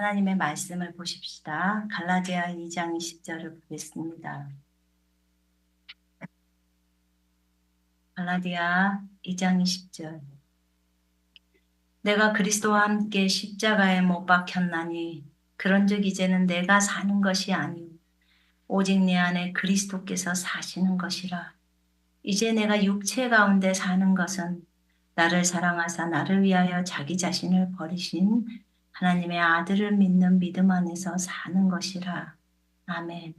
하나님의 말씀을 보십시다. 갈라디아 2장 20절을 보겠습니다. 갈라디아 2장 20절. 내가 그리스도와 함께 십자가에 못 박혔나니 그런즉 이제는 내가 사는 것이 아니오 오직 내 안에 그리스도께서 사시는 것이라. 이제 내가 육체 가운데 사는 것은 나를 사랑하사 나를 위하여 자기 자신을 버리신 하나님의 아들을 믿는 믿음 안에서 사는 것이라. 아멘.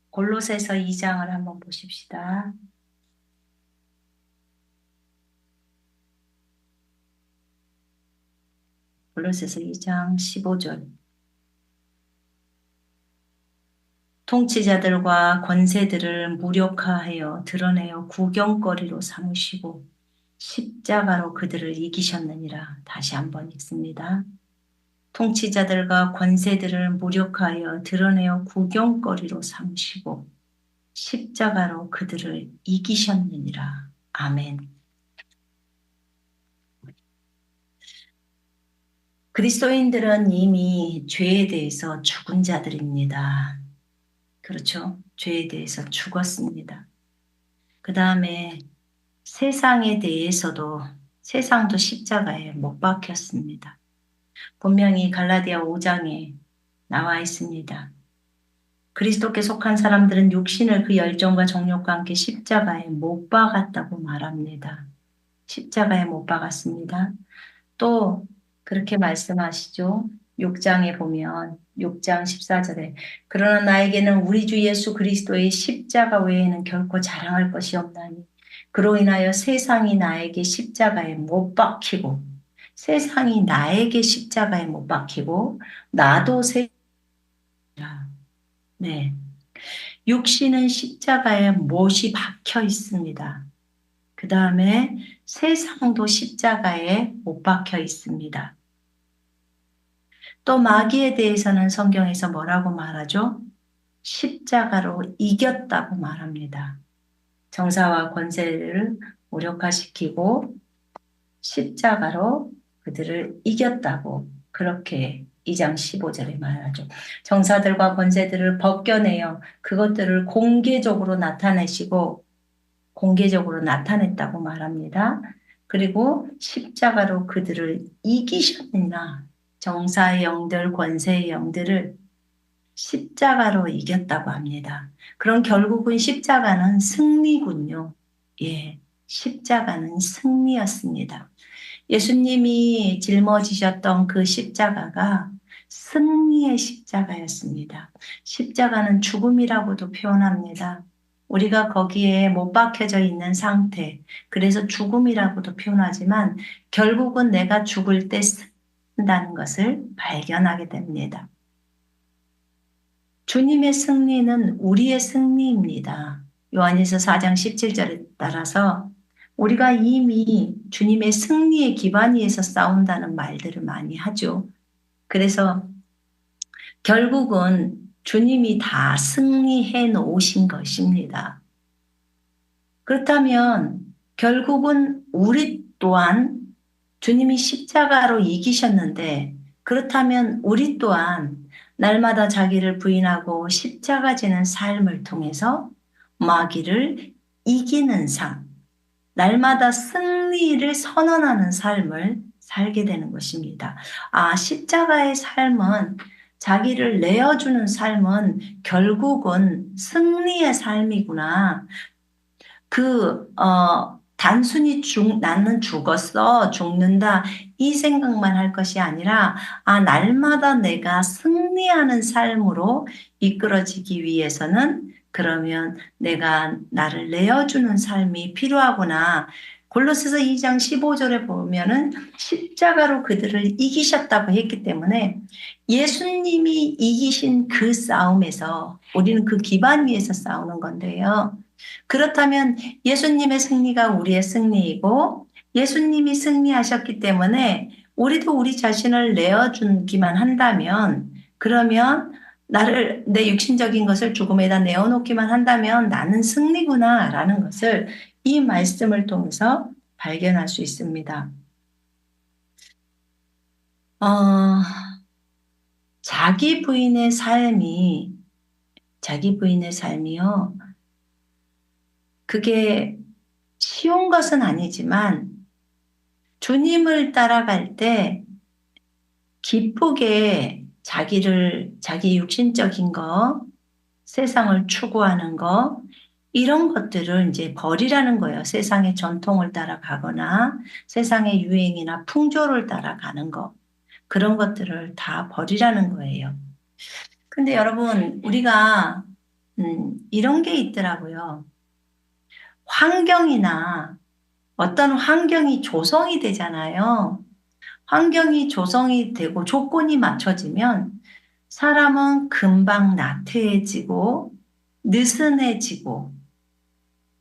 골로새서 2장을 한번 보십시다. 골로새서 2장 15절. 통치자들과 권세들을 무력화하여 드러내어 구경거리로 삼으시고 십자가로 그들을 이기셨느니라. 다시 한번 읽습니다. 통치자들과 권세들을 무력화하여 드러내어 구경거리로 삼으시고 십자가로 그들을 이기셨느니라. 아멘. 그리스도인들은 이미 죄에 대해서 죽은 자들입니다. 그렇죠? 죄에 대해서 죽었습니다. 그 다음에 세상에 대해서도 세상도 십자가에 못 박혔습니다. 분명히 갈라디아 5장에 나와 있습니다. 그리스도께 속한 사람들은 육신을 그 열정과 정욕과 함께 십자가에 못 박았다고 말합니다. 십자가에 못 박았습니다. 또 그렇게 말씀하시죠. 6장에 보면 6장 14절에 그러나 나에게는 우리 주 예수 그리스도의 십자가 외에는 결코 자랑할 것이 없나니 그로 인하여 세상이 나에게 십자가에 못 박히고 세상이 나에게 십자가에 못 박히고 나도 네. 육신은 십자가에 못이 박혀 있습니다. 그 다음에 세상도 십자가에 못 박혀 있습니다. 또 마귀에 대해서는 성경에서 뭐라고 말하죠? 십자가로 이겼다고 말합니다. 정사와 권세를 무력화시키고 십자가로 그들을 이겼다고 그렇게 2장 15절에 말하죠. 정사들과 권세들을 벗겨내어 그것들을 공개적으로 나타냈다고 말합니다. 그리고 십자가로 그들을 이기셨느냐. 정사의 영들, 권세의 영들을 십자가로 이겼다고 합니다. 그럼 결국은 십자가는 승리군요. 예, 십자가는 승리였습니다. 예수님이 짊어지셨던 그 십자가가 승리의 십자가였습니다. 십자가는 죽음이라고도 표현합니다. 우리가 거기에 못 박혀져 있는 상태, 그래서 죽음이라고도 표현하지만 결국은 내가 죽을 때 쓴다는 것을 발견하게 됩니다. 주님의 승리는 우리의 승리입니다. 요한일서 4장 17절에 따라서 우리가 이미 주님의 승리의 기반 위에서 싸운다는 말들을 많이 하죠. 그래서 결국은 주님이 다 승리해 놓으신 것입니다. 그렇다면 결국은 우리 또한 주님이 십자가로 이기셨는데 그렇다면 우리 또한 날마다 자기를 부인하고 십자가 지는 삶을 통해서 마귀를 이기는 삶, 날마다 승리를 선언하는 삶을 살게 되는 것입니다. 십자가의 삶은 자기를 내어주는 삶은 결국은 승리의 삶이구나. 단순히 나는 죽었어, 죽는다, 이 생각만 할 것이 아니라, 날마다 내가 승리하는 삶으로 이끌어지기 위해서는 그러면 내가 나를 내어주는 삶이 필요하구나. 골로새서 2장 15절에 보면은 십자가로 그들을 이기셨다고 했기 때문에 예수님이 이기신 그 싸움에서 우리는 그 기반 위에서 싸우는 건데요. 그렇다면 예수님의 승리가 우리의 승리이고 예수님이 승리하셨기 때문에 우리도 우리 자신을 내어주기만 한다면 그러면 내 육신적인 것을 죽음에다 내어놓기만 한다면 나는 승리구나 라는 것을 이 말씀을 통해서 발견할 수 있습니다. 자기 부인의 삶이요. 그게 쉬운 것은 아니지만 주님을 따라갈 때 기쁘게 자기 육신적인 거, 세상을 추구하는 거, 이런 것들을 이제 버리라는 거예요. 세상의 전통을 따라가거나 세상의 유행이나 풍조를 따라가는 거. 그런 것들을 다 버리라는 거예요. 근데 여러분, 우리가, 이런 게 있더라고요. 환경이나 어떤 환경이 조성이 되잖아요. 환경이 조성이 되고 조건이 맞춰지면 사람은 금방 나태해지고 느슨해지고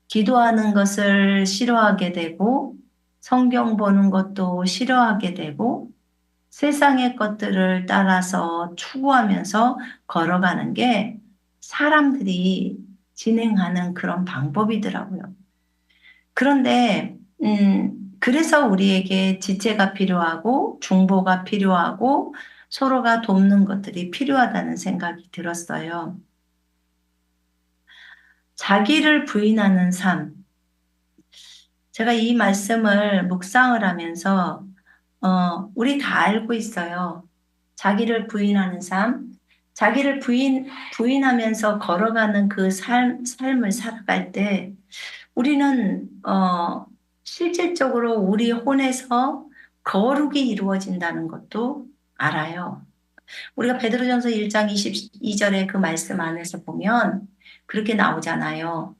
기도하는 것을 싫어하게 되고 성경 보는 것도 싫어하게 되고 세상의 것들을 따라서 추구하면서 걸어가는 게 사람들이 진행하는 그런 방법이더라고요. 그런데 그래서 우리에게 지체가 필요하고 중보가 필요하고 서로가 돕는 것들이 필요하다는 생각이 들었어요. 자기를 부인하는 삶. 제가 이 말씀을 묵상을 하면서 우리 다 알고 있어요. 자기를 부인하는 삶. 자기를 부인하면서 걸어가는 그 삶을 살아갈 때 우리는 실질적으로 우리 혼에서 거룩이 이루어진다는 것도 알아요. 우리가 베드로전서 1장 22절의 그 말씀 안에서 보면 그렇게 나오잖아요.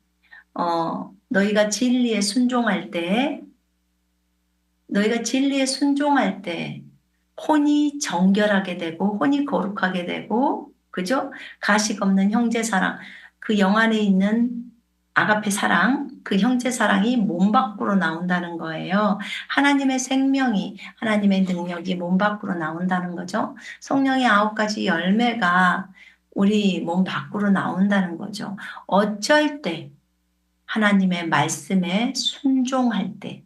너희가 진리에 순종할 때 혼이 정결하게 되고 혼이 거룩하게 되고 그죠? 가식 없는 형제 사랑 그 영 안에 있는 아가페 사랑 그 형제 사랑이 몸 밖으로 나온다는 거예요. 하나님의 생명이 하나님의 능력이 몸 밖으로 나온다는 거죠. 성령의 9가지 열매가 우리 몸 밖으로 나온다는 거죠. 어쩔 때 하나님의 말씀에 순종할 때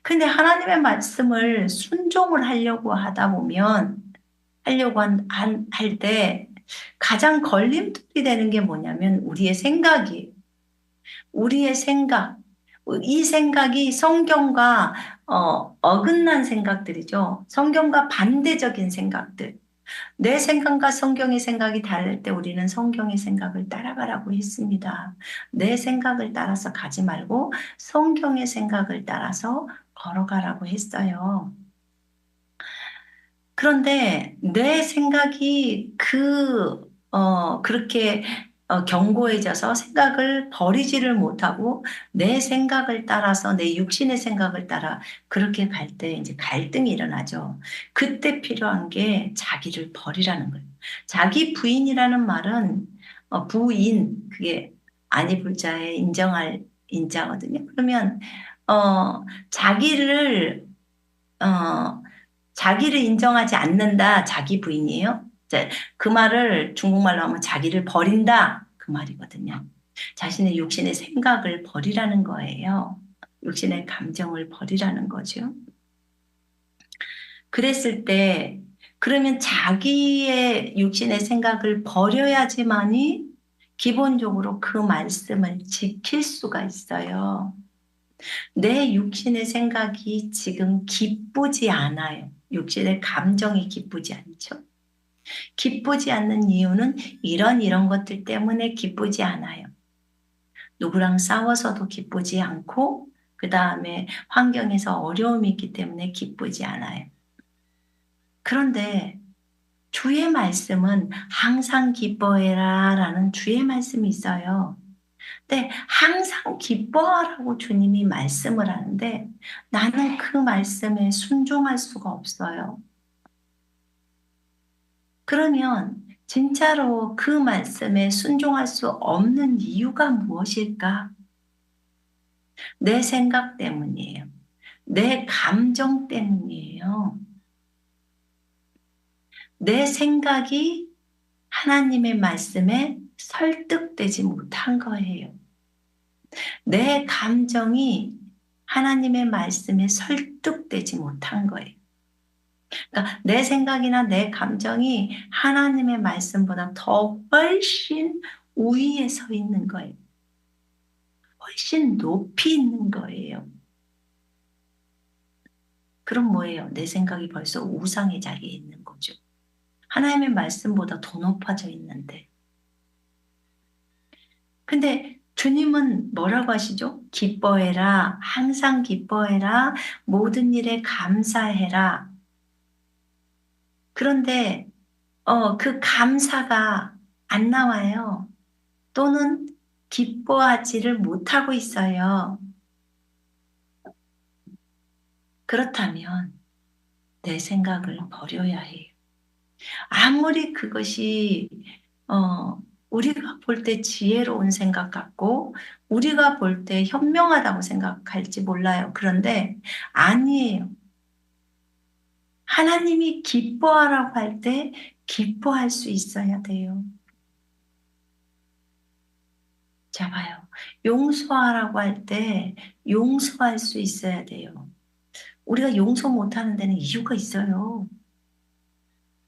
근데 하나님의 말씀을 순종을 하려고 하다 보면 할 때 가장 걸림돌이 되는 게 뭐냐면 우리의 생각이 우리의 생각 이 생각이 성경과 어긋난 생각들이죠. 성경과 반대적인 생각들. 내 생각과 성경의 생각이 다를 때 우리는 성경의 생각을 따라가라고 했습니다. 내 생각을 따라서 가지 말고 성경의 생각을 따라서 걸어가라고 했어요. 그런데 내 생각이 그렇게 견고해져서 생각을 버리지를 못하고 내 생각을 따라서 내 육신의 생각을 따라 그렇게 갈 때 이제 갈등이 일어나죠. 그때 필요한 게 자기를 버리라는 거예요. 자기 부인이라는 말은 부인 그게 아니 불자에 인정할 인자거든요. 그러면 자기를 어, 자기를 인정하지 않는다. 자기 부인이에요. 이제 그 말을 중국말로 하면 자기를 버린다. 그 말이거든요. 자신의 육신의 생각을 버리라는 거예요. 육신의 감정을 버리라는 거죠. 그랬을 때 그러면 자기의 육신의 생각을 버려야지만이 기본적으로 그 말씀을 지킬 수가 있어요. 내 육신의 생각이 지금 기쁘지 않아요. 육신의 감정이 기쁘지 않죠. 기쁘지 않는 이유는 이런 것들 때문에 기쁘지 않아요. 누구랑 싸워서도 기쁘지 않고 그 다음에 환경에서 어려움이 있기 때문에 기쁘지 않아요. 그런데 주의 말씀은 항상 기뻐해라 라는 주의 말씀이 있어요. 근데 항상 기뻐하라고 주님이 말씀을 하는데 나는 그 말씀에 순종할 수가 없어요. 그러면 진짜로 그 말씀에 순종할 수 없는 이유가 무엇일까? 내 생각 때문이에요. 내 감정 때문이에요. 내 생각이 하나님의 말씀에 설득되지 못한 거예요. 내 감정이 하나님의 말씀에 설득되지 못한 거예요. 그러니까 내 생각이나 내 감정이 하나님의 말씀보다 더 훨씬 우위에 서 있는 거예요. 훨씬 높이 있는 거예요. 그럼 뭐예요? 내 생각이 벌써 우상의 자리에 있는 거죠. 하나님의 말씀보다 더 높아져 있는데. 근데 주님은 뭐라고 하시죠? 기뻐해라. 항상 기뻐해라. 모든 일에 감사해라. 그런데 그 감사가 안 나와요. 또는 기뻐하지를 못하고 있어요. 그렇다면 내 생각을 버려야 해요. 아무리 그것이 우리가 볼 때 지혜로운 생각 같고 우리가 볼 때 현명하다고 생각할지 몰라요. 그런데 아니에요. 하나님이 기뻐하라고 할 때 기뻐할 수 있어야 돼요. 자 봐요. 용서하라고 할 때 용서할 수 있어야 돼요. 우리가 용서 못하는 데는 이유가 있어요.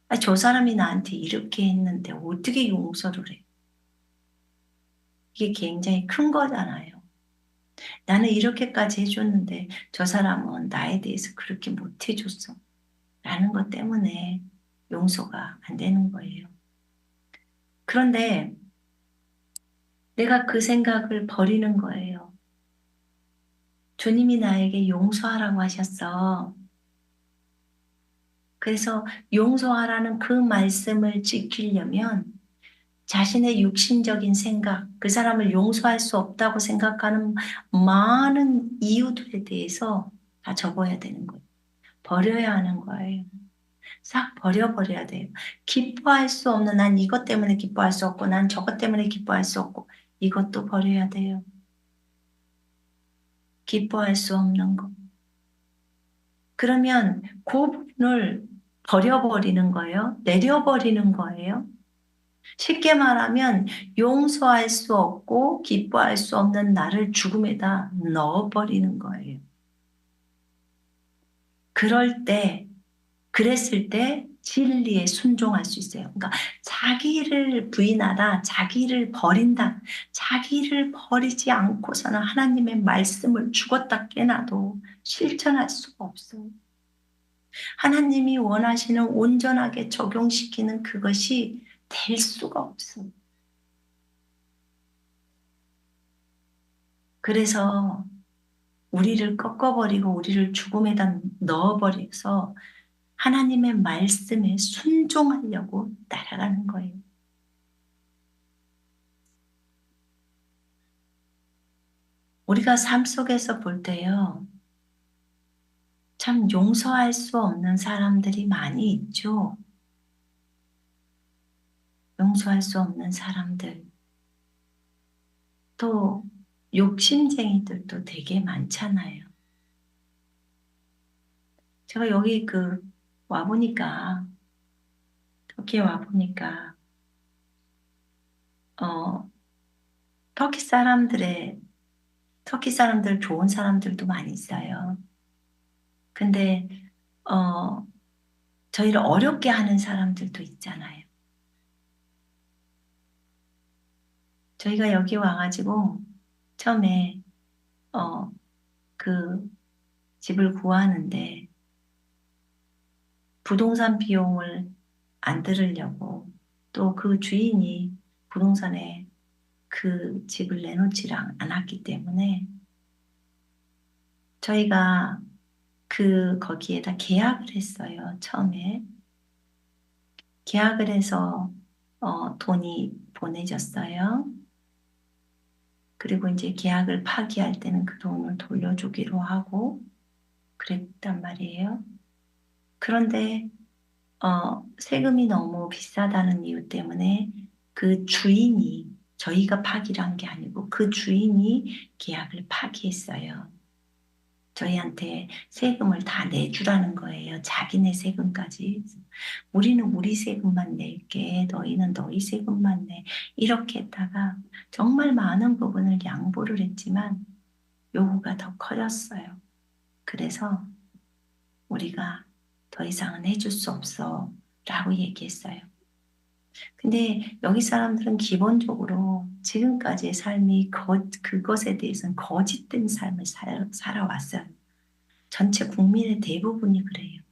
아, 저 사람이 나한테 이렇게 했는데 어떻게 용서를 해? 이게 굉장히 큰 거잖아요. 나는 이렇게까지 해줬는데 저 사람은 나에 대해서 그렇게 못 해줬어. 라는 것 때문에 용서가 안 되는 거예요. 그런데 내가 그 생각을 버리는 거예요. 주님이 나에게 용서하라고 하셨어. 그래서 용서하라는 그 말씀을 지키려면 자신의 육신적인 생각, 그 사람을 용서할 수 없다고 생각하는 많은 이유들에 대해서 다 접어야 되는 거예요. 버려야 하는 거예요. 싹 버려버려야 돼요. 기뻐할 수 없는 난 이것 때문에 기뻐할 수 없고 난 저것 때문에 기뻐할 수 없고 이것도 버려야 돼요. 기뻐할 수 없는 거. 그러면 그 부분을 버려버리는 거예요. 내려버리는 거예요. 쉽게 말하면 용서할 수 없고 기뻐할 수 없는 나를 죽음에다 넣어버리는 거예요. 그럴 때, 그랬을 때 진리에 순종할 수 있어요. 그러니까 자기를 부인하다, 자기를 버린다, 자기를 버리지 않고서는 하나님의 말씀을 죽었다 깨나도 실천할 수가 없어요. 하나님이 원하시는 온전하게 적용시키는 그것이 될 수가 없어요. 그래서 우리를 꺾어버리고 우리를 죽음에다 넣어버려서 하나님의 말씀에 순종하려고 따라가는 거예요. 우리가 삶 속에서 볼 때요. 참 용서할 수 없는 사람들이 많이 있죠. 용서할 수 없는 사람들. 또 욕심쟁이들도 되게 많잖아요. 제가 여기 와보니까, 터키에 와보니까, 어, 터키 터키 사람들 좋은 사람들도 많이 있어요. 근데, 어, 저희를 어렵게 하는 사람들도 있잖아요. 저희가 여기 와가지고 처음에 어, 그 집을 구하는데 부동산 비용을 안 들으려고 또 그 주인이 부동산에 그 집을 내놓지 않았기 때문에 저희가 거기에다 계약을 했어요. 처음에 계약을 해서 돈이 보내졌어요. 그리고 이제 계약을 파기할 때는 그 돈을 돌려주기로 하고 그랬단 말이에요. 그런데 세금이 너무 비싸다는 이유 때문에 그 주인이 저희가 파기를 한 게 아니고 그 주인이 계약을 파기했어요. 저희한테 세금을 다 내주라는 거예요. 자기네 세금까지. 우리는 우리 세금만 낼게. 너희는 너희 세금만 내. 이렇게 했다가 정말 많은 부분을 양보를 했지만 요구가 더 커졌어요. 그래서 우리가 더 이상은 해줄 수 없어 라고 얘기했어요. 근데 여기 사람들은 기본적으로 지금까지의 삶이 그것에 대해서는 거짓된 삶을 살아왔어요. 전체 국민의 대부분이 그래요.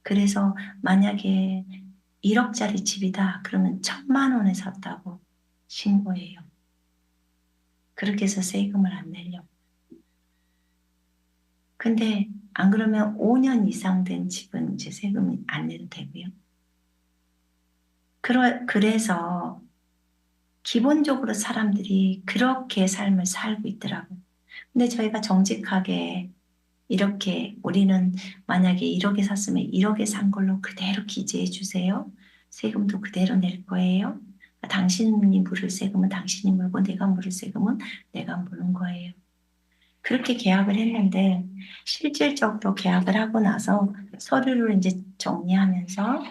그래서 만약에 1억짜리 집이다 그러면 1,000만 원에 샀다고 신고해요. 그렇게 해서 세금을 안 내려고. 근데 안 그러면 5년 이상 된 집은 이제 세금이 안 내도 되고요. 그래서 기본적으로 사람들이 그렇게 삶을 살고 있더라고요. 근데 저희가 정직하게 이렇게 우리는 만약에 1억에 샀으면 1억에 산 걸로 그대로 기재해 주세요. 세금도 그대로 낼 거예요. 당신이 물을 세금은 당신이 물고 내가 물을 세금은 내가 물는 거예요. 그렇게 계약을 했는데 실질적으로 계약을 하고 나서 서류를 이제 정리하면서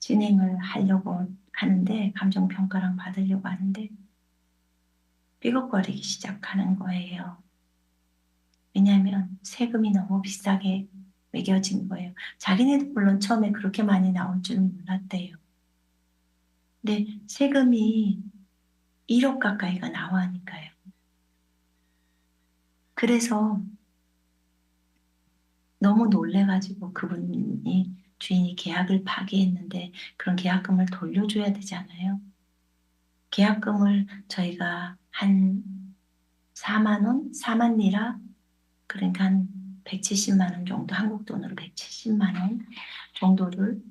진행을 하려고 하는데 감정평가랑 받으려고 하는데 삐걱거리기 시작하는 거예요. 왜냐하면 세금이 너무 비싸게 매겨진 거예요. 자기네도 물론 처음에 그렇게 많이 나올 줄은 몰랐대요. 근데 세금이 1억 가까이가 나와니까요. 그래서 너무 놀래가지고 그분이 주인이 계약을 파기했는데 그런 계약금을 돌려줘야 되잖아요. 계약금을 저희가 한 4만 원, 4만 리라, 그러니까 한 170만 원 정도, 한국 돈으로 170만 원 정도를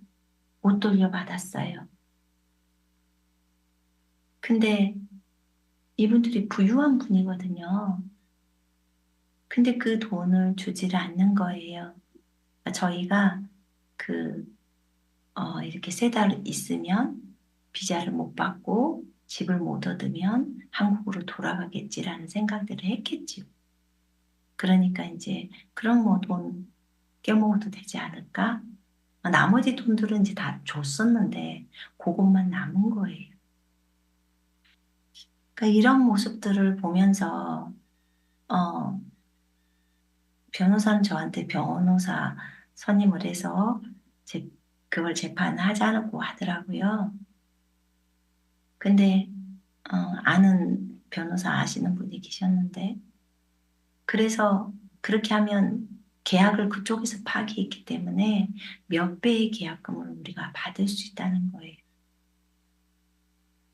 못 돌려받았어요. 근데 이분들이 부유한 분이거든요. 근데 그 돈을 주지를 않는 거예요. 저희가 그, 이렇게 3달 있으면 비자를 못 받고 집을 못 얻으면 한국으로 돌아가겠지라는 생각들을 했겠지요. 그러니까 이제 그런 뭐 돈 껴먹어도 되지 않을까? 나머지 돈들은 이제 다 줬었는데 그것만 남은 거예요. 그러니까 이런 모습들을 보면서 어, 변호사는 저한테 변호사 선임을 해서 제, 그걸 재판하자고 하더라고요. 근데 아는 변호사 아시는 분이 계셨는데 그래서 그렇게 하면 계약을 그쪽에서 파기했기 때문에 몇 배의 계약금을 우리가 받을 수 있다는 거예요.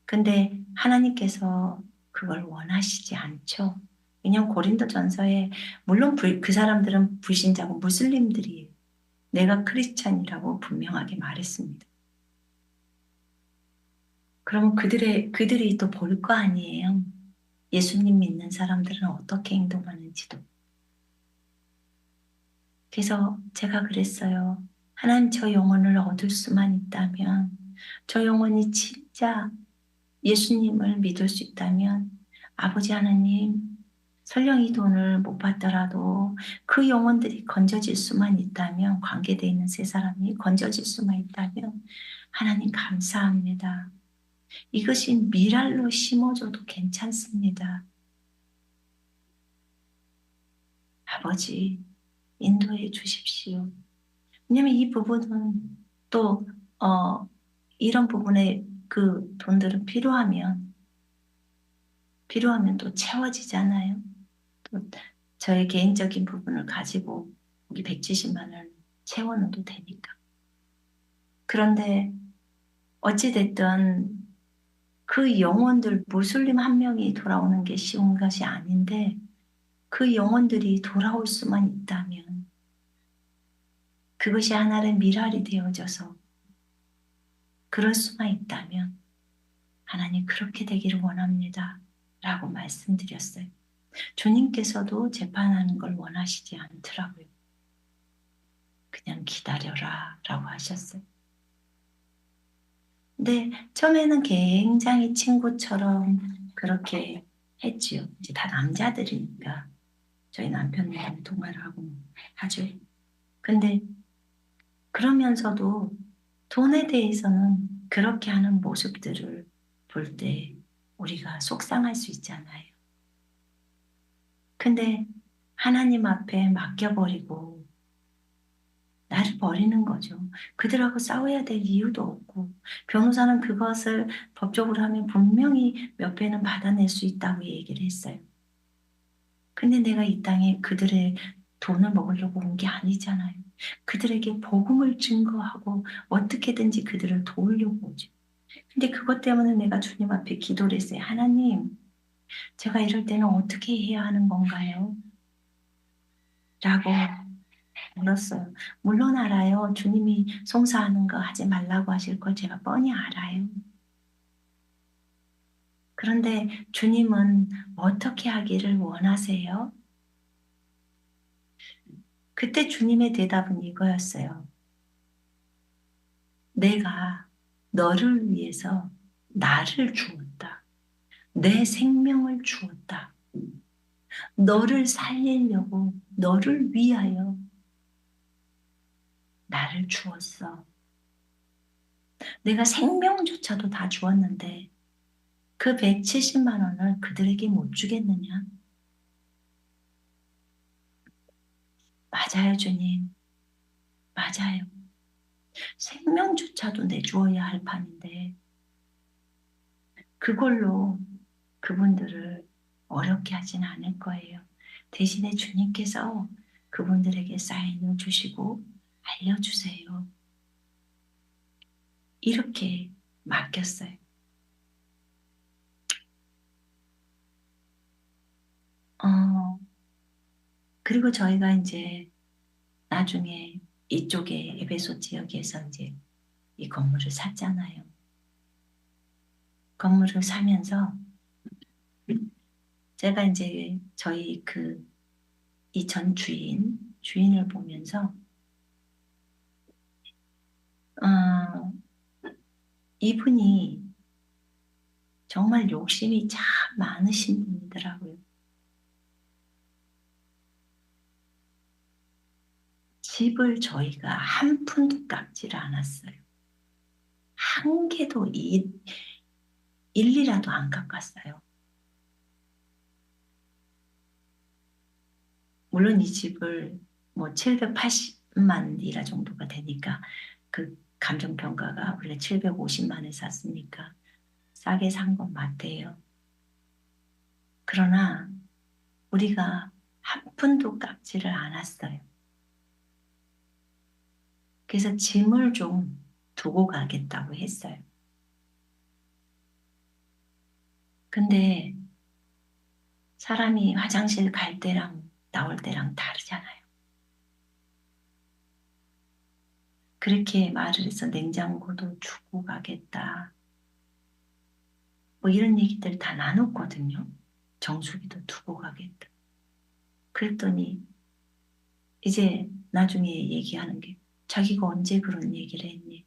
근데 하나님께서 그걸 원하시지 않죠. 왜냐하면 고린도전서에 물론 그 사람들은 불신자고 무슬림들이에요. 내가 크리스찬이라고 분명하게 말했습니다. 그러면 그들이 또 볼 거 아니에요. 예수님 믿는 사람들은 어떻게 행동하는지도. 그래서 제가 그랬어요. 하나님 저 영혼을 얻을 수만 있다면, 저 영혼이 진짜 예수님을 믿을 수 있다면, 아버지 하나님, 설령 이 돈을 못 받더라도 그 영혼들이 건져질 수만 있다면, 관계되어 있는 세 사람이 건져질 수만 있다면, 하나님 감사합니다. 이것이 미랄로 심어줘도 괜찮습니다. 아버지, 인도해 주십시오. 왜냐면 이 부분은 또, 이런 부분에 그 돈들은 필요하면 또 채워지잖아요. 또 저의 개인적인 부분을 가지고 여기 170만 원을 채워넣어도 되니까. 그런데 어찌됐든 그 영혼들, 무슬림 한 명이 돌아오는 게 쉬운 것이 아닌데 그 영혼들이 돌아올 수만 있다면 그것이 하나의 미랄이 되어져서 그럴 수만 있다면 하나님 그렇게 되기를 원합니다. 라고 말씀드렸어요. 주님께서도 재판하는 걸 원하시지 않더라고요. 그냥 기다려라 라고 하셨어요. 근데 처음에는 굉장히 친구처럼 그렇게 했지요. 이제 다 남자들이니까 저희 남편이랑 통화를 하고 하죠. 근데 그러면서도 돈에 대해서는 그렇게 하는 모습들을 볼 때 우리가 속상할 수 있잖아요. 근데 하나님 앞에 맡겨버리고 나를 버리는 거죠. 그들하고 싸워야 될 이유도 없고 변호사는 그것을 법적으로 하면 분명히 몇 배는 받아낼 수 있다고 얘기를 했어요. 근데 내가 이 땅에 그들의 돈을 먹으려고 온 게 아니잖아요. 그들에게 복음을 증거하고 어떻게든지 그들을 도우려고 오죠. 근데 그것 때문에 내가 주님 앞에 기도를 했어요. 하나님, 제가 이럴 때는 어떻게 해야 하는 건가요? 라고 물었어요. 물론 알아요. 주님이 송사하는 거 하지 말라고 하실 걸 제가 뻔히 알아요. 그런데 주님은 어떻게 하기를 원하세요? 그때 주님의 대답은 이거였어요. 내가 너를 위해서 나를 주었다. 내 생명을 주었다. 너를 살리려고 너를 위하여 나를 주었어. 내가 생명조차도 다 주었는데 그 170만 원을 그들에게 못 주겠느냐? 맞아요, 주님. 맞아요. 생명조차도 내주어야 할 판인데 그걸로 그분들을 어렵게 하진 않을 거예요. 대신에 주님께서 그분들에게 사인을 주시고 알려주세요. 이렇게 맡겼어요. 그리고 저희가 이제 나중에 이쪽에 에베소 지역에서 이제 이 건물을 샀잖아요. 건물을 사면서 제가 이제 저희 그 이 전 주인을 보면서 어, 이분이 정말 욕심이 참 많으신 분이더라고요. 집을 저희가 한 푼도 깎지를 않았어요. 한 개도 일리라도 안 깎았어요. 물론 이 집을 뭐 780만 리라 정도가 되니까 그 감정평가가 원래 750만에 샀으니까 싸게 산 건 맞대요. 그러나 우리가 한 푼도 깎지를 않았어요. 그래서 짐을 좀 두고 가겠다고 했어요. 근데 사람이 화장실 갈 때랑 나올 때랑 다르잖아요. 그렇게 말을 해서 냉장고도 주고 가겠다. 뭐 이런 얘기들 다 나눴거든요. 정수기도 두고 가겠다. 그랬더니 이제 나중에 얘기하는 게 자기가 언제 그런 얘기를 했니?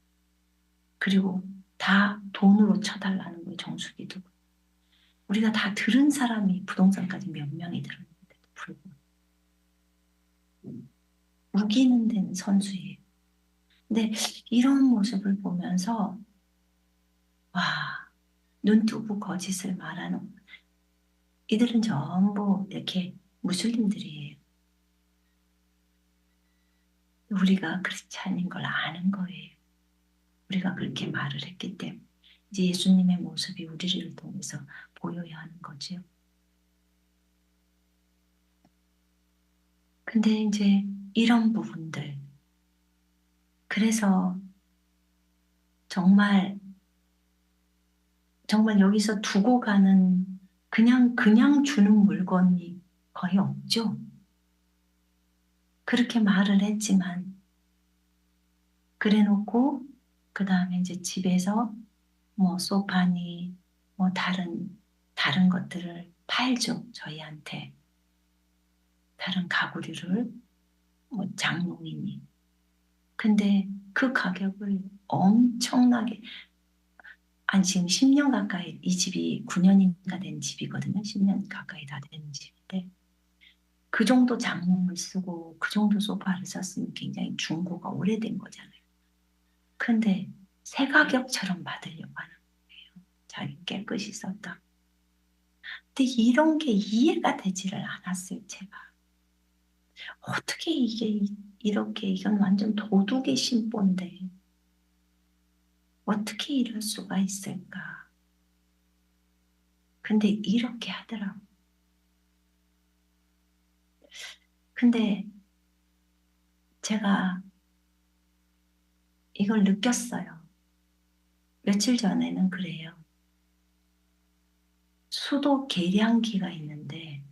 그리고 다 돈으로 쳐달라는 거예요. 정수기도. 우리가 다 들은 사람이 부동산까지 몇 명이 들었는데도 불구하고 우기는 데는 선수예요. 근데 이런 모습을 보면서 와, 눈 뜨고 거짓을 말하는 이들은 전부 이렇게 무슬림들이에요. 우리가 크리스찬인 걸 아는 거예요. 우리가 그렇게 말을 했기 때문에 이제 예수님의 모습이 우리를 통해서 보여야 하는 거죠. 근데 이제 이런 부분들 그래서 정말 정말 여기서 두고 가는 그냥 주는 물건이 거의 없죠. 그렇게 말을 했지만 그래놓고 그 다음에 이제 집에서 뭐 소파니 뭐 다른 것들을 팔죠. 저희한테 다른 가구류를 뭐 장롱이니. 근데 그 가격을 엄청나게 아니 지금 10년 가까이 이 집이 9년인가 된 집이거든요. 10년 가까이 다 된 집인데 그 정도 장롱을 쓰고 그 정도 소파를 썼으면 굉장히 중고가 오래된 거잖아요. 근데 새 가격처럼 받으려고 하는 거예요. 자기 깨끗이 썼다. 근데 이런 게 이해가 되지를 않았어요, 제가. 어떻게 이게 이렇게 이건 완전 도둑의 심보인데 어떻게 이럴 수가 있을까? 근데 이렇게 하더라고. 근데 제가 이걸 느꼈어요. 며칠 전에는 그래요. 수도 계량기가 있는데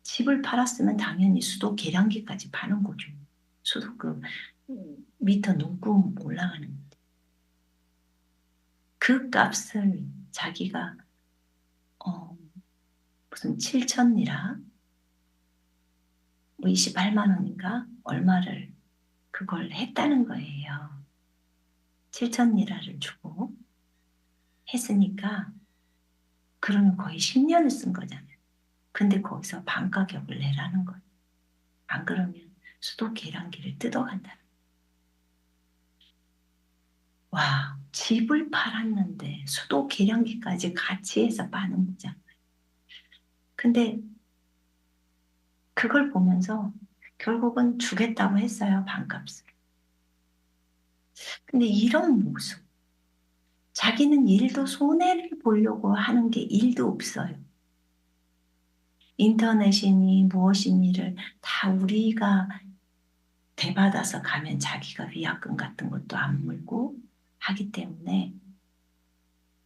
집을 팔았으면 당연히 수도 계량기까지 파는 거죠. 수도 그 미터 눈금 올라가는 그 값을 자기가 어, 무슨 7천 리라 뭐 28만 원인가 얼마를 그걸 했다는 거예요. 7천 리라를 주고 했으니까 그러면 거의 10년을 쓴 거잖아요. 근데 거기서 반가격을 내라는 거예요. 안 그러면 수도 계량기를 뜯어간다는 거예요. 와, 집을 팔았는데 수도 계량기까지 같이 해서 파는 거잖아요. 근데 그걸 보면서 결국은 주겠다고 했어요, 반값을. 근데 이런 모습, 자기는 일도 손해를 보려고 하는 게 일도 없어요. 인터넷이니 무엇이니를 다 우리가 대받아서 가면 자기가 위약금 같은 것도 안 물고 하기 때문에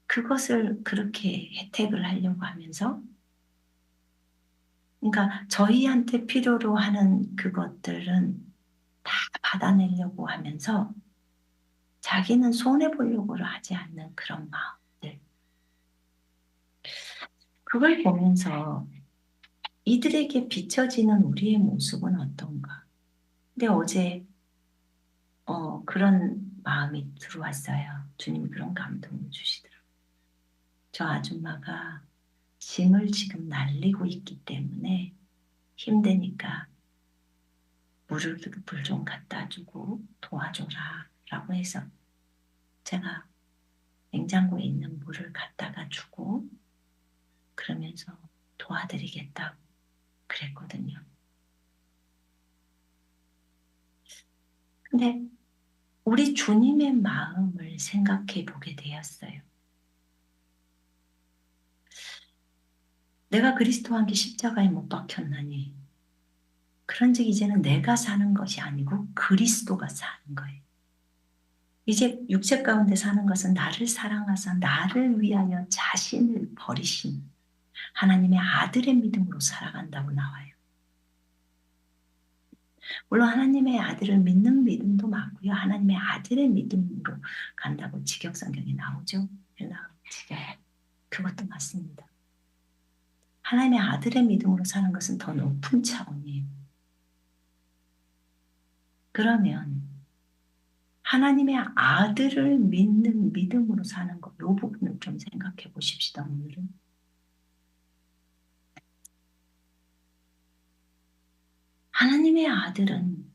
그것을 그렇게 혜택을 하려고 하면서 그러니까 저희한테 필요로 하는 그것들은 다 받아내려고 하면서 자기는 손해보려고 하지 않는 그런 마음들. 그걸 보면서 이들에게 비춰지는 우리의 모습은 어떤가? 근데 어제 그런 마음이 들어왔어요. 주님이 그런 감동을 주시더라고요. 저 아줌마가 짐을 지금 날리고 있기 때문에 힘드니까 물 좀 갖다 주고 도와줘라 라고 해서 제가 냉장고에 있는 물을 갖다가 주고 그러면서 도와드리겠다고 그랬거든요. 근데 우리 주님의 마음을 생각해 보게 되었어요. 내가 그리스도와 함께 십자가에 못 박혔나니 그런즉 이제는 내가 사는 것이 아니고 그리스도가 사는 거예요. 이제 육체 가운데 사는 것은 나를 사랑하사 나를 위하여 자신을 버리신 하나님의 아들의 믿음으로 살아간다고 나와요. 물론 하나님의 아들을 믿는 믿음도 맞고요. 하나님의 아들의 믿음으로 간다고 직역성경에 나오죠. 직역. 그것도 맞습니다. 하나님의 아들의 믿음으로 사는 것은 더 높은 차원이에요. 그러면 하나님의 아들을 믿는 믿음으로 사는 것, 이 부분을 좀 생각해 보십시다, 오늘은. 하나님의 아들은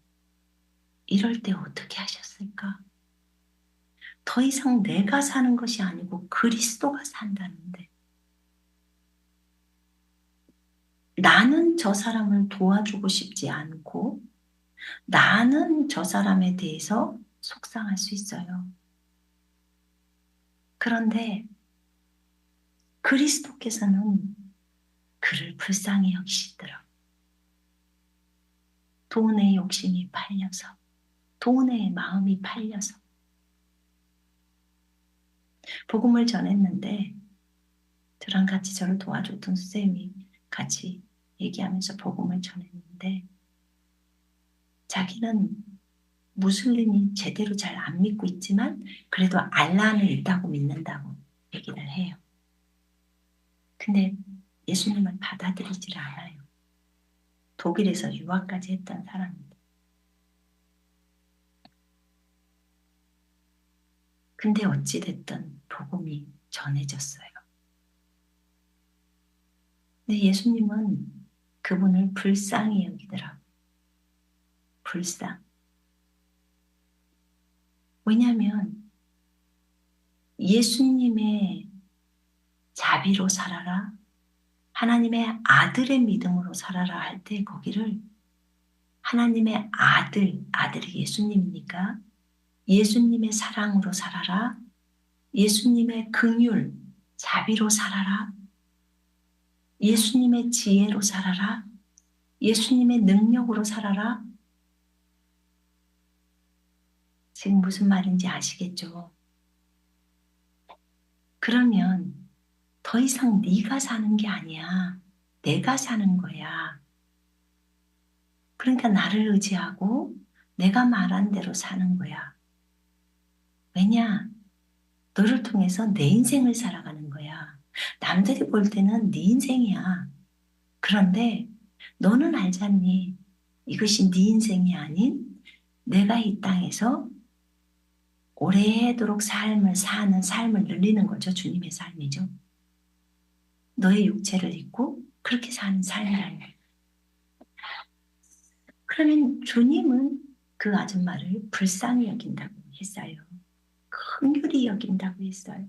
이럴 때 어떻게 하셨을까? 더 이상 내가 사는 것이 아니고 그리스도가 산다는데 나는 저 사람을 도와주고 싶지 않고 나는 저 사람에 대해서 속상할 수 있어요. 그런데 그리스도께서는 그를 불쌍히 여기시더라고요. 돈의 욕심이 팔려서, 돈의 마음이 팔려서 복음을 전했는데 저랑 같이 저를 도와줬던 선생님이 같이 얘기하면서 복음을 전했는데 자기는 무슬림이 제대로 잘 안 믿고 있지만 그래도 알라는 있다고 믿는다고 얘기를 해요. 근데 예수님을 받아들이질 않아요. 독일에서 유학까지 했던 사람인데. 근데 어찌됐든 복음이 전해졌어요. 근데 예수님은 그분을 불쌍히 여기더라고요. 불쌍. 왜냐하면 예수님의 자비로 살아라. 하나님의 아들의 믿음으로 살아라 할 때 거기를 하나님의 아들이 예수님이니까 예수님의 사랑으로 살아라. 예수님의 긍휼, 자비로 살아라. 예수님의 지혜로 살아라. 예수님의 능력으로 살아라. 지금 무슨 말인지 아시겠죠? 그러면 더 이상 네가 사는 게 아니야. 내가 사는 거야. 그러니까 나를 의지하고 내가 말한 대로 사는 거야. 왜냐? 너를 통해서 내 인생을 살아가는 거야. 남들이 볼 때는 네 인생이야. 그런데 너는 알잖니? 이것이 네 인생이 아닌 내가 이 땅에서 오래도록 사는 삶을 늘리는 거죠. 주님의 삶이죠. 너의 육체를 입고 그렇게 사는 삶이라는 거예요. 그러면 주님은 그 아줌마를 불쌍히 여긴다고 했어요. 긍휼히 여긴다고 했어요.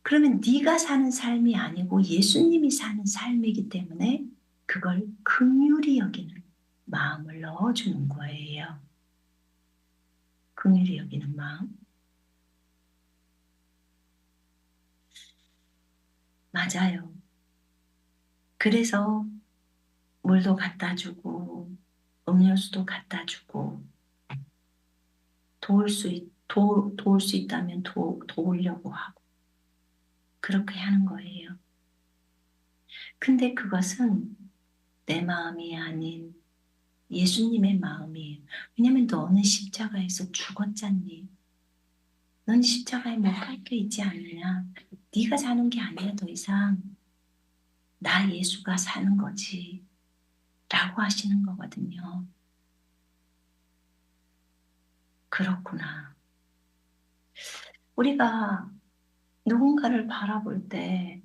그러면 네가 사는 삶이 아니고 예수님이 사는 삶이기 때문에 그걸 긍휼히 여기는 마음을 넣어주는 거예요. 긍휼히 여기는 마음. 맞아요. 그래서 물도 갖다 주고 음료수도 갖다 주고 도울 수 있다면 도우려고 하고 그렇게 하는 거예요. 근데 그것은 내 마음이 아닌 예수님의 마음이에요. 왜냐면 너는 십자가에서 죽었잖니. 넌 십자가에 못 박혀 있지 않느냐. 네가 사는 게 아니야 더 이상. 나 예수가 사는 거지. 라고 하시는 거거든요. 그렇구나. 우리가 누군가를 바라볼 때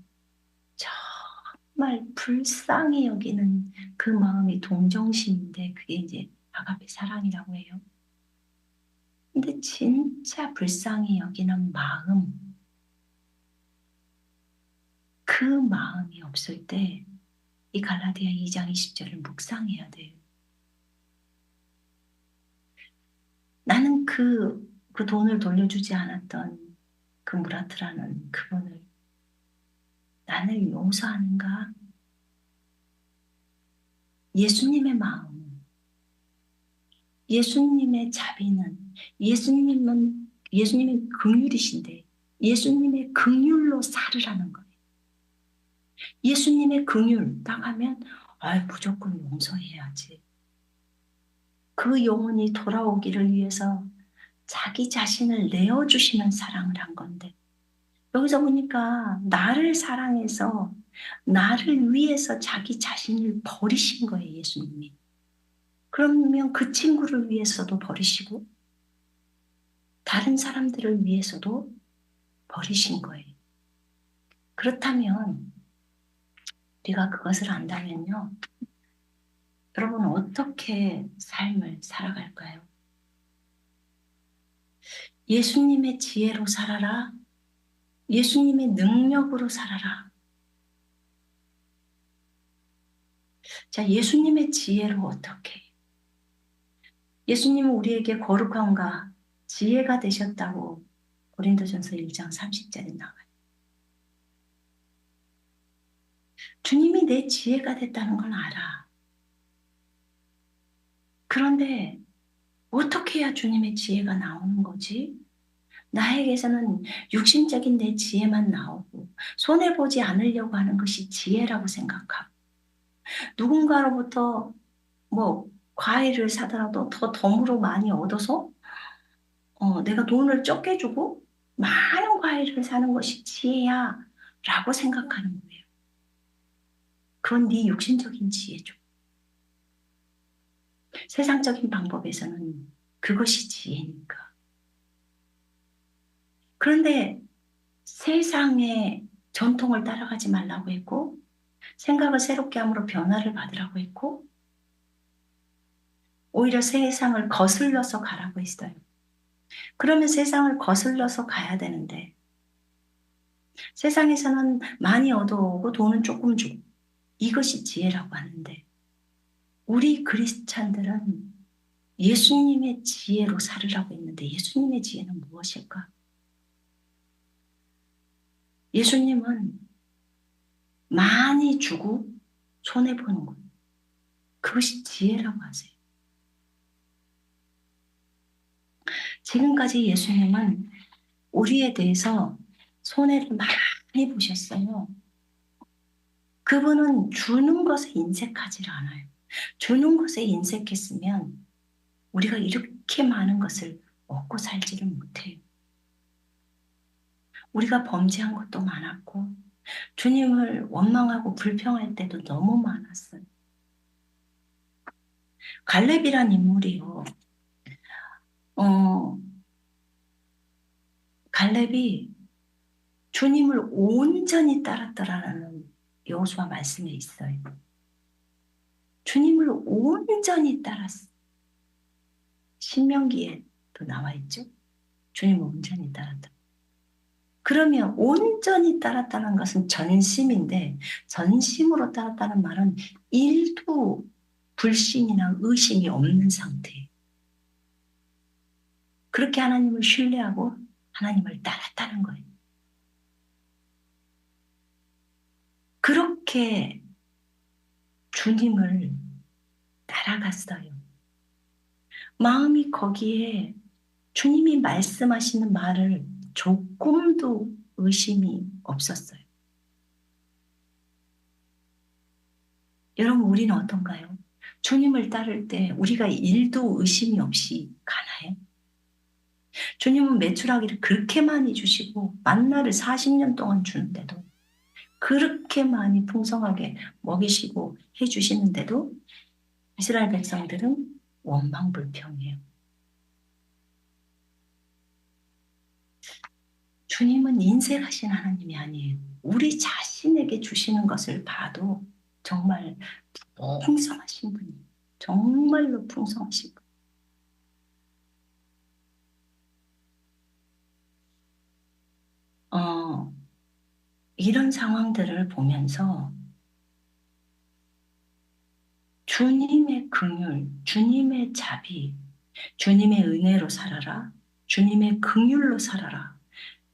정말 불쌍히 여기는 그 마음이 동정심인데 그게 이제 아가페 사랑이라고 해요. 근데 진짜 불쌍히 여기는 마음, 그 마음이 없을 때 이 갈라디아 2장 20절을 묵상해야 돼요. 나는 그 돈을 돌려주지 않았던 그 무라트라는 그분을 나를 용서하는가? 예수님의 마음, 예수님의 자비는 예수님의 긍휼이신데 예수님의 긍휼로 살으라는 거예요. 예수님의 긍휼 딱 하면 무조건 용서해야지. 그 영혼이 돌아오기를 위해서 자기 자신을 내어주시는 사랑을 한 건데 여기서 보니까 나를 사랑해서 나를 위해서 자기 자신을 버리신 거예요, 예수님이. 그러면 그 친구를 위해서도 버리시고 다른 사람들을 위해서도 버리신 거예요. 그렇다면 우리가 그것을 안다면요. 여러분 어떻게 삶을 살아갈까요? 예수님의 지혜로 살아라. 예수님의 능력으로 살아라. 자, 예수님의 지혜로 어떻게? 예수님은 우리에게 거룩함과 지혜가 되셨다고 고린도전서 1장 30절에 나와요. 주님이 내 지혜가 됐다는 걸 알아. 그런데 어떻게 해야 주님의 지혜가 나오는 거지? 나에게서는 육신적인 내 지혜만 나오고 손해보지 않으려고 하는 것이 지혜라고 생각하고 누군가로부터 뭐 과일을 사더라도 더 덤으로 많이 얻어서 내가 돈을 적게 주고 많은 과일을 사는 것이 지혜야 라고 생각하는 거예요. 그건 네 육신적인 지혜죠. 세상적인 방법에서는 그것이 지혜니까. 그런데 세상의 전통을 따라가지 말라고 했고 생각을 새롭게 함으로 변화를 받으라고 했고 오히려 세상을 거슬러서 가라고 했어요. 그러면 세상을 거슬러서 가야 되는데 세상에서는 많이 얻어오고 돈은 조금 주고 이것이 지혜라고 하는데 우리 그리스찬들은 예수님의 지혜로 살으라고 했는데 예수님의 지혜는 무엇일까? 예수님은 많이 주고 손해보는 것. 그것이 지혜라고 하세요. 지금까지 예수님은 우리에 대해서 손해를 많이 보셨어요. 그분은 주는 것에 인색하지 않아요. 주는 것에 인색했으면 우리가 이렇게 많은 것을 먹고 살지를 못해요. 우리가 범죄한 것도 많았고 주님을 원망하고 불평할 때도 너무 많았어요. 갈렙이란 인물이요. 어, 갈렙이 주님을 온전히 따랐더라라는 여호수아 말씀에 있어요. 주님을 온전히 따랐어. 신명기에도 나와 있죠. 주님을 온전히 따랐다. 그러면 온전히 따랐다는 것은 전심인데 전심으로 따랐다는 말은 일도 불신이나 의심이 없는 상태예요. 그렇게 하나님을 신뢰하고 하나님을 따랐다는 거예요. 그렇게 주님을 따라갔어요. 마음이 거기에 주님이 말씀하시는 말을 조금도 의심이 없었어요. 여러분, 우리는 어떤가요? 주님을 따를 때 우리가 일도 의심이 없이 가나요? 주님은 메추라기를 그렇게 많이 주시고 만나를 40년 동안 주는데도 그렇게 많이 풍성하게 먹이시고 해주시는데도 이스라엘 백성들은 원망불평이에요. 주님은 인색하신 하나님이 아니에요. 우리 자신에게 주시는 것을 봐도 정말 풍성하신 분이에요. 정말로 풍성하신 분. 이런 상황들을 보면서 주님의 긍휼, 주님의 자비, 주님의 은혜로 살아라. 주님의 긍휼로 살아라.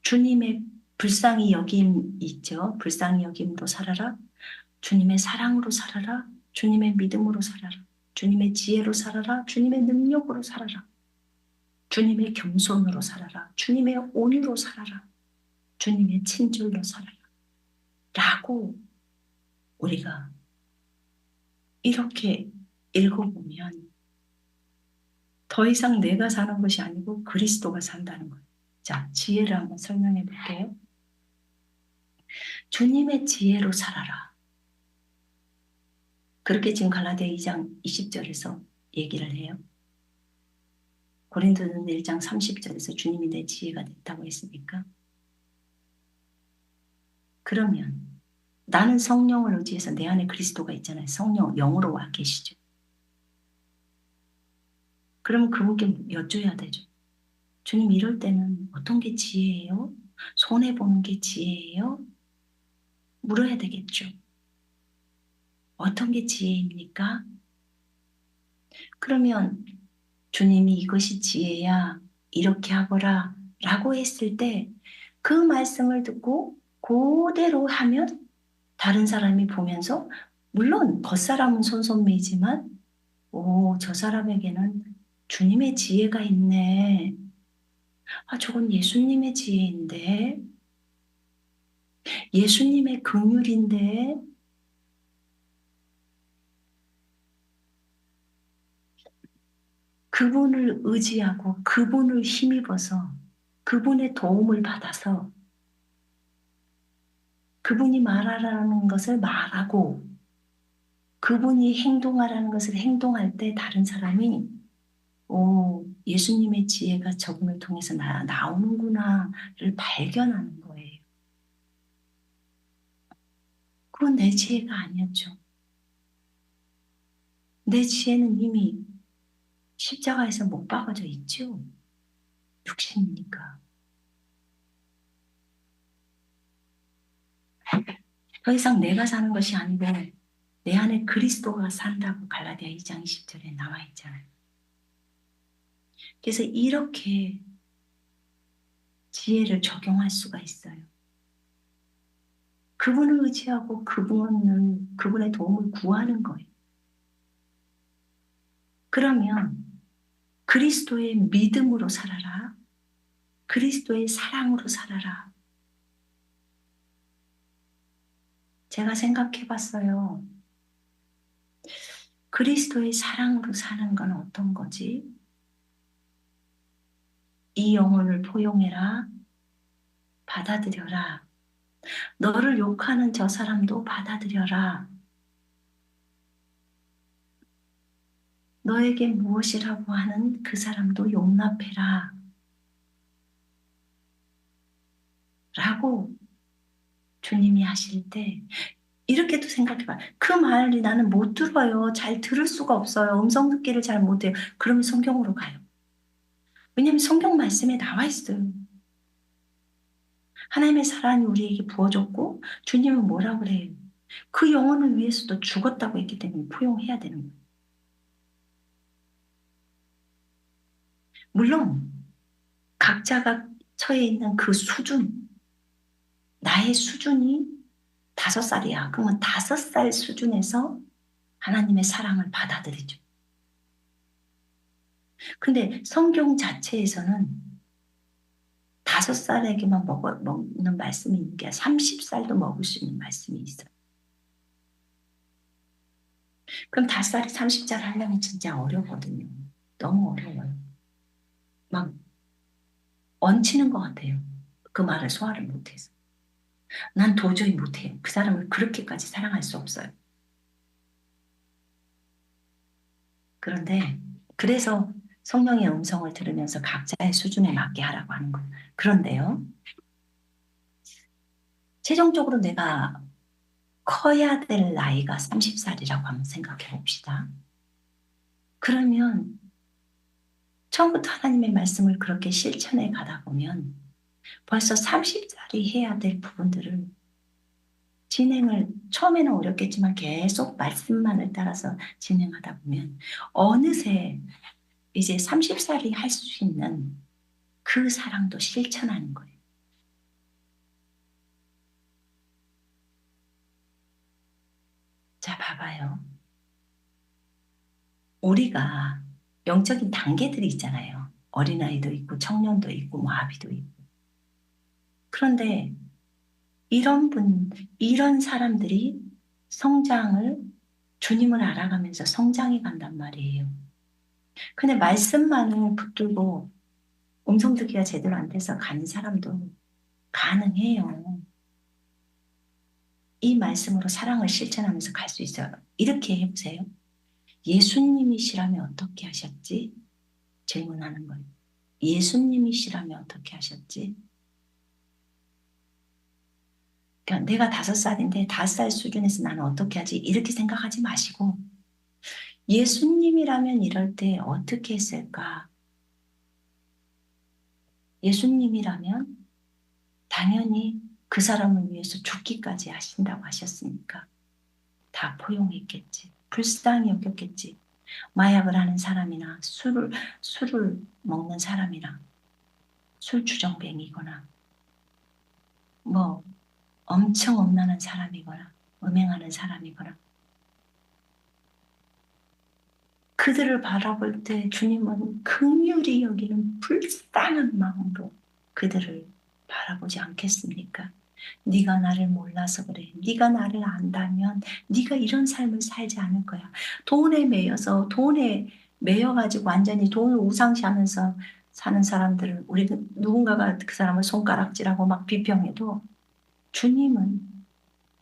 주님의 불쌍히 여김 있죠. 불쌍히 여김으로 살아라. 주님의 사랑으로 살아라. 주님의 믿음으로 살아라. 주님의 지혜로 살아라. 주님의 능력으로 살아라. 주님의 겸손으로 살아라. 주님의 온유로 살아라. 주님의 친절로 살아라. 라고 우리가 이렇게 읽어보면 더 이상 내가 사는 것이 아니고 그리스도가 산다는 거예요. 자, 지혜를 한번 설명해 볼게요. 주님의 지혜로 살아라. 그렇게 지금 갈라디아 2장 20절에서 얘기를 해요. 고린도는 1장 30절에서 주님이 내 지혜가 됐다고 했으니까. 그러면 나는 성령을 의지해서 내 안에 그리스도가 있잖아요. 성령, 영으로 와 계시죠. 그러면 그분께 여쭤야 되죠. 주님, 이럴 때는 어떤 게 지혜예요? 손해보는 게 지혜예요? 물어야 되겠죠. 어떤 게 지혜입니까? 그러면 주님이 이것이 지혜야, 이렇게 하거라 라고 했을 때 그 말씀을 듣고 그대로 하면 다른 사람이 보면서 물론 겉사람은 손손매이지만 오, 저 사람에게는 주님의 지혜가 있네. 아, 저건 예수님의 지혜인데, 예수님의 긍휼인데, 그분을 의지하고 그분을 힘입어서 그분의 도움을 받아서 그분이 말하라는 것을 말하고 그분이 행동하라는 것을 행동할 때 다른 사람이 오, 예수님의 지혜가 저분을 통해서 나오는구나를 발견하는 거예요. 그건 내 지혜가 아니었죠. 내 지혜는 이미 십자가에서 못 박아져 있죠. 육신이니까. 더 이상 내가 사는 것이 아니고 내 안에 그리스도가 산다고 갈라디아 2장 20절에 나와 있잖아요. 그래서 이렇게 지혜를 적용할 수가 있어요. 그분을 의지하고 그분의 도움을 구하는 거예요. 그러면 그리스도의 믿음으로 살아라. 그리스도의 사랑으로 살아라. 제가 생각해 봤어요. 그리스도의 사랑으로 사는 건 어떤 거지? 이 영혼을 포용해라. 받아들여라. 너를 욕하는 저 사람도 받아들여라. 너에게 무엇이라고 하는 그 사람도 용납해라. 라고 주님이 하실 때 이렇게도 생각해봐. 그 말이 나는 못 들어요. 잘 들을 수가 없어요. 음성 듣기를 잘 못해요. 그러면 성경으로 가요. 왜냐하면 성경 말씀에 나와 있어요. 하나님의 사랑이 우리에게 부어졌고 주님은 뭐라고 그래요? 그 영혼을 위해서도 죽었다고 했기 때문에 포용해야 되는 거예요. 물론 각자가 처해 있는 그 수준, 나의 수준이 5살이야. 그러면 5살 수준에서 하나님의 사랑을 받아들이죠. 근데 성경 자체에서는 5살에게만 먹는 말씀이 있는 게 30살도 먹을 수 있는 말씀이 있어요. 그럼 5살이 30살 하려면 진짜 어려거든요. 너무 어려워요. 막 얹히는 것 같아요. 그 말을 소화를 못해서. 난 도저히 못해요. 그 사람을 그렇게까지 사랑할 수 없어요. 그런데 그래서 성령의 음성을 들으면서 각자의 수준에 맞게 하라고 하는 거예요. 그런데요. 최종적으로 내가 커야 될 나이가 30살이라고 한번 생각해 봅시다. 그러면 처음부터 하나님의 말씀을 그렇게 실천해 가다 보면 벌써 30살이 해야 될 부분들을 진행을 처음에는 어렵겠지만 계속 말씀만을 따라서 진행하다 보면 어느새 이제 30살이 할 수 있는 그 사랑도 실천하는 거예요. 자, 봐봐요. 우리가 영적인 단계들이 있잖아요. 어린아이도 있고 청년도 있고 뭐 아비도 있고. 그런데 이런 사람들이 성장을 주님을 알아가면서 성장해 간단 말이에요. 근데 말씀만을 붙들고 음성 듣기가 제대로 안 돼서 가는 사람도 가능해요. 이 말씀으로 사랑을 실천하면서 갈 수 있어요. 이렇게 해보세요. 예수님이시라면 어떻게 하셨지? 질문하는 거예요. 예수님이시라면 어떻게 하셨지? 그러니까 내가 5살인데 5살 수준에서 나는 어떻게 하지? 이렇게 생각하지 마시고 예수님이라면 이럴 때 어떻게 했을까? 예수님이라면 당연히 그 사람을 위해서 죽기까지 하신다고 하셨으니까 다 포용했겠지. 불쌍히 여겼겠지. 마약을 하는 사람이나 술을 먹는 사람이나 술 주정뱅이거나 뭐 엄청 음란한 사람이거나 음행하는 사람이거나 그들을 바라볼 때 주님은 긍휼히 여기는 불쌍한 마음으로 그들을 바라보지 않겠습니까? 네가 나를 몰라서 그래. 네가 나를 안다면 네가 이런 삶을 살지 않을 거야. 돈에 매여가지고 완전히 돈을 우상시하면서 사는 사람들을 누군가가 그 사람을 손가락질하고 막 비평해도 주님은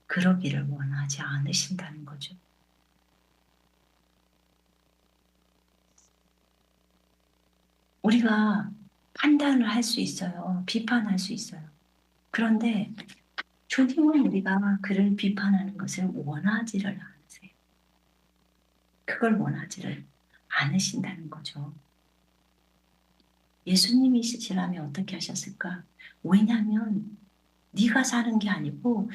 그러기를 원하지 않으신다는 거죠. 우리가 판단을 할 수 있어요. 비판할 수 있어요. 그런데 주님은 우리가 그를 비판하는 것을 원하지를 않으세요. 그걸 원하지를 않으신다는 거죠. 예수님이시라면 어떻게 하셨을까? 왜냐하면 네가 사는 게 아니고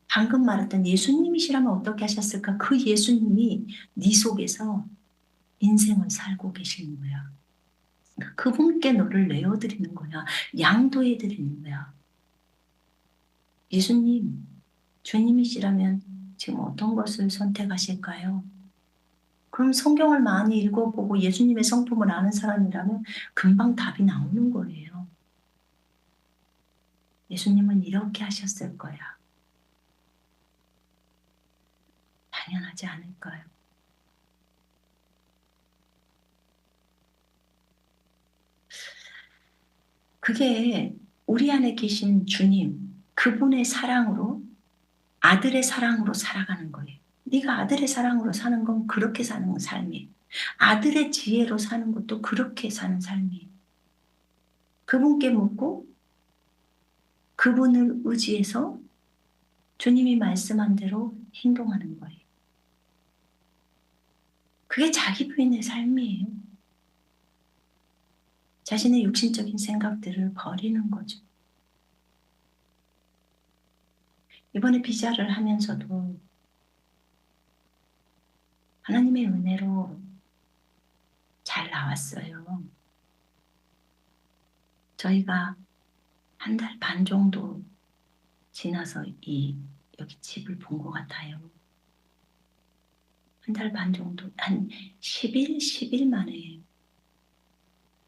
방금 말했던 예수님이시라면 어떻게 하셨을까? 그 예수님이 네 속에서 인생을 살고 계시는 거야. 그분께 너를 내어드리는 거야. 양도해드리는 거야. 예수님, 주님이시라면 지금 어떤 것을 선택하실까요? 그럼 성경을 많이 읽어보고 예수님의 성품을 아는 사람이라면 금방 답이 나오는 거예요. 예수님은 이렇게 하셨을 거야. 당연하지 않을까요? 그게 우리 안에 계신 주님, 그분의 사랑으로, 아들의 사랑으로 살아가는 거예요. 네가 아들의 사랑으로 사는 건 그렇게 사는 삶이에요. 아들의 지혜로 사는 것도 그렇게 사는 삶이에요. 그분께 묻고 그분을 의지해서 주님이 말씀한 대로 행동하는 거예요. 그게 자기 부인의 삶이에요. 자신의 육신적인 생각들을 버리는 거죠. 이번에 비자를 하면서도 하나님의 은혜로 잘 나왔어요. 저희가 한 달 반 정도 지나서 여기 집을 본 것 같아요. 한 달 반 정도, 한 10일 만에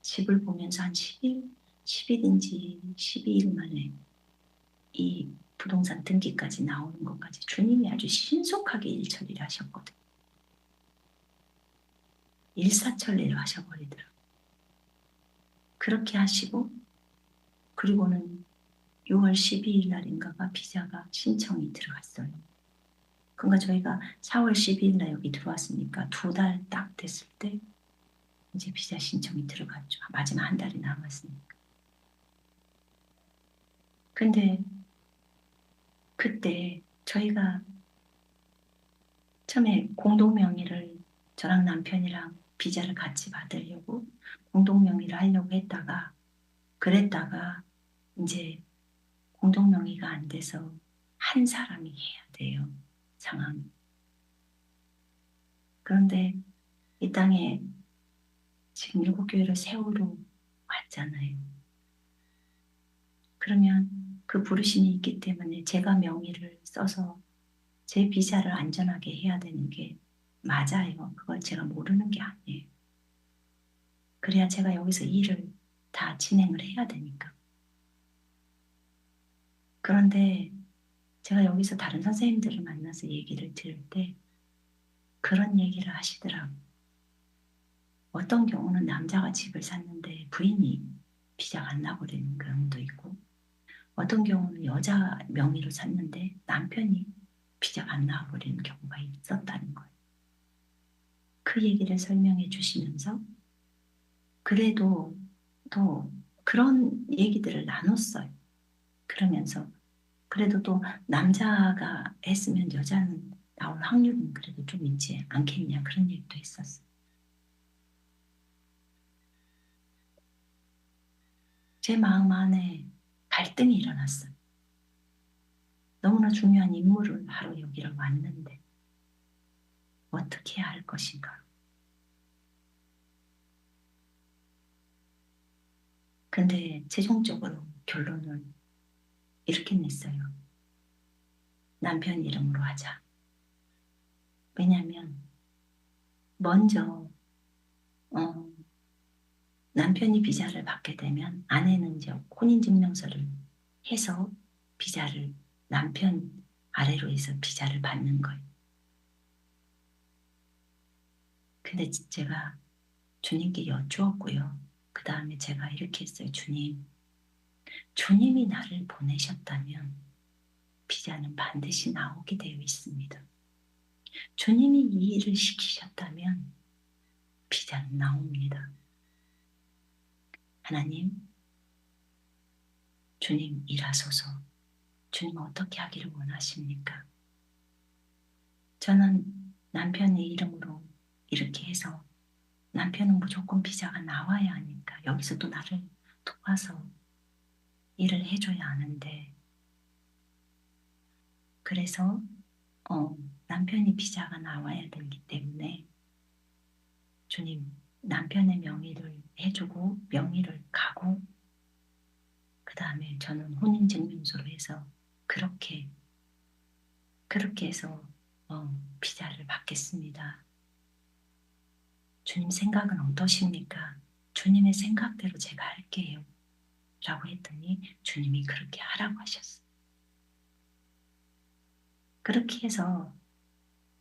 집을 보면서 한 10일인지 12일 만에 이 부동산 등기까지 나오는 것까지 주님이 아주 신속하게 일 처리를 하셨거든요. 일사천리를 하셔버리더라고요. 그렇게 하시고 그리고는 6월 12일 날인가가 비자가 신청이 들어갔어요. 그러니까 저희가 4월 12일 날 여기 들어왔으니까 2달 딱 됐을 때 이제 비자 신청이 들어갔죠. 마지막 한 달이 남았으니까. 근데 그때 저희가 처음에 공동명의를 저랑 남편이랑 비자를 같이 받으려고 공동명의를 하려고 했다가 그랬다가 이제 공동명의가 안 돼서 한 사람이 해야 돼요. 상황이. 그런데 이 땅에 지금 7교회를 세우러 왔잖아요. 그러면 그 부르심이 있기 때문에 제가 명의를 써서 제 비자를 안전하게 해야 되는 게 맞아요. 그걸 제가 모르는 게 아니에요. 그래야 제가 여기서 일을 다 진행을 해야 되니까. 그런데 제가 여기서 다른 선생님들을 만나서 얘기를 들을 때 그런 얘기를 하시더라고요. 어떤 경우는 남자가 집을 샀는데 부인이 비자가 안 나버리는 경우도 있고 어떤 경우는 여자 명의로 샀는데 남편이 비자가 안 나와버리는 경우가 있었다는 거예요. 그 얘기를 설명해 주시면서 그래도 또 그런 얘기들을 나눴어요. 그러면서 그래도 또 남자가 했으면 여자는 나올 확률은 그래도 좀 있지 않겠냐 그런 얘기도 했었어요. 제 마음 안에 갈등이 일어났어요. 너무나 중요한 임무를 하러 여기를 왔는데 어떻게 해야 할 것인가. 근데 최종적으로 결론을 이렇게 냈어요. 남편 이름으로 하자. 왜냐하면 먼저 어, 남편이 비자를 받게 되면 아내는 이제 혼인증명서를 해서 비자를 남편 아래로 해서 비자를 받는 거예요. 근데 제가 주님께 여쭈었고요. 그 다음에 제가 이렇게 했어요. 주님이 나를 보내셨다면 비자는 반드시 나오게 되어 있습니다. 주님이 이 일을 시키셨다면 비자는 나옵니다. 하나님, 주님 일하소서. 주님 어떻게 하기를 원하십니까? 저는 남편의 이름으로 이렇게 해서 남편은 무조건 비자가 나와야 하니까 여기서 또 나를 도와서 일을 해줘야 하는데 그래서 남편이 비자가 나와야 되기 때문에 주님 남편의 명의를 해주고 명의를 가고 그 다음에 저는 혼인증명서로 해서 그렇게 해서 비자를 받겠습니다. 주님 생각은 어떠십니까? 주님의 생각대로 제가 할게요. 라고 했더니 주님이 그렇게 하라고 하셨어요. 그렇게 해서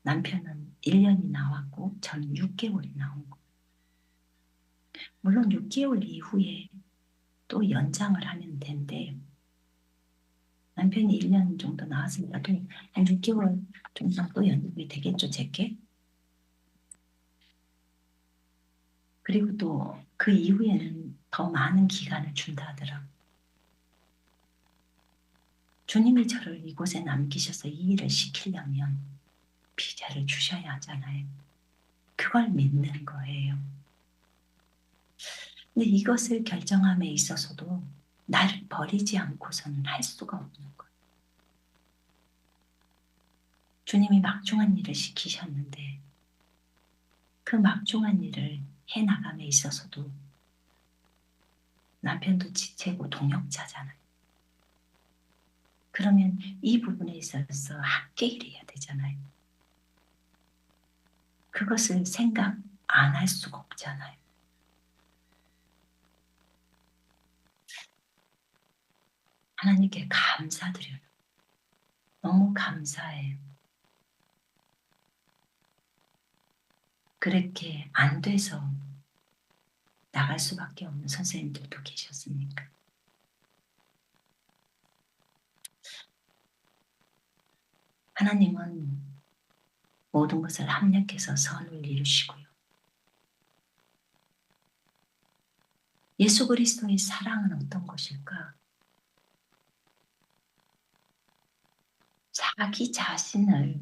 남편은 1년이 나왔고 저는 6개월이 나온 거예요. 물론 6개월 이후에 또 연장을 하면 되는데 남편이 1년 정도 나왔으니까도 한 6개월 정도 또 연장이 되겠죠, 제게. 그리고 또 그 이후에는 더 많은 기간을 준다 하더라고요. 주님이 저를 이곳에 남기셔서 이 일을 시키려면 비자를 주셔야 하잖아요. 그걸 믿는 거예요. 근데 이것을 결정함에 있어서도 나를 버리지 않고서는 할 수가 없는 거예요. 주님이 막중한 일을 시키셨는데 그 막중한 일을 해나감에 있어서도 남편도 지체고 동역자잖아요. 그러면 이 부분에 있어서 함께 일해야 되잖아요. 그것을 생각 안 할 수가 없잖아요. 하나님께 감사드려요. 너무 감사해요. 그렇게 안 돼서 나갈 수밖에 없는 선생님들도 계셨으니까. 하나님은 모든 것을 합력해서 선을 이루시고요. 예수 그리스도의 사랑은 어떤 것일까? 자기 자신을,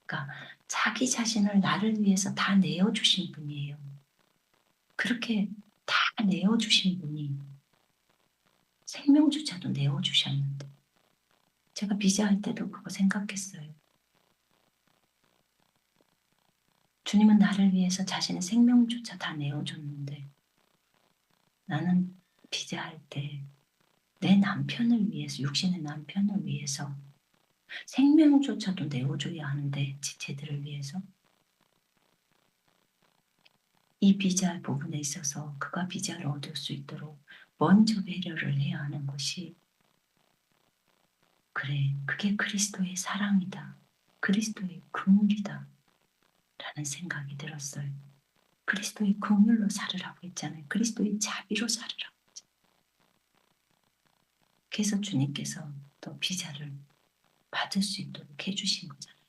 그러니까 자기 자신을 나를 위해서 다 내어주신 분이에요. 그렇게 다 내어주신 분이 생명조차도 내어주셨는데 제가 비자할 때도 그거 생각했어요. 주님은 나를 위해서 자신의 생명조차 다 내어줬는데 나는 비자할 때 내 남편을 위해서, 육신의 남편을 위해서 생명조차도 내어줘야 하는데 지체들을 위해서 이 비자 부분에 있어서 그가 비자를 얻을 수 있도록 먼저 배려를 해야 하는 것이 그래, 그게 그리스도의 사랑이다. 그리스도의 긍휼이다. 라는 생각이 들었어요. 그리스도의 긍휼로 살으라고 했잖아요. 그리스도의 자비로 살으라고 했잖아요. 그래서 주님께서 또 비자를 받을 수 있도록 해주신 거잖아요.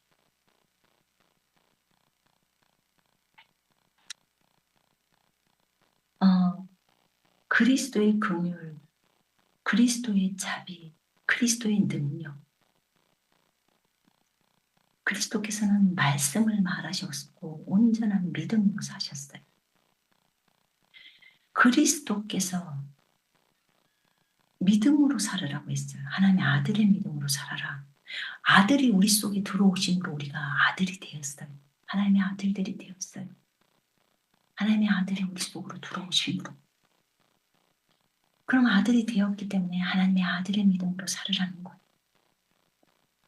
그리스도의 긍휼, 그리스도의 자비, 그리스도의 능력. 그리스도께서는 말씀을 말하셨고 온전한 믿음으로 사셨어요. 그리스도께서 믿음으로 살으라고 했어요. 하나님의 아들의 믿음으로 살아라. 아들이 우리 속에 들어오심으로 우리가 아들이 되었어요. 하나님의 아들들이 되었어요. 하나님의 아들이 우리 속으로 들어오심으로. 그럼 아들이 되었기 때문에 하나님의 아들의 믿음으로 살으라는 거예요.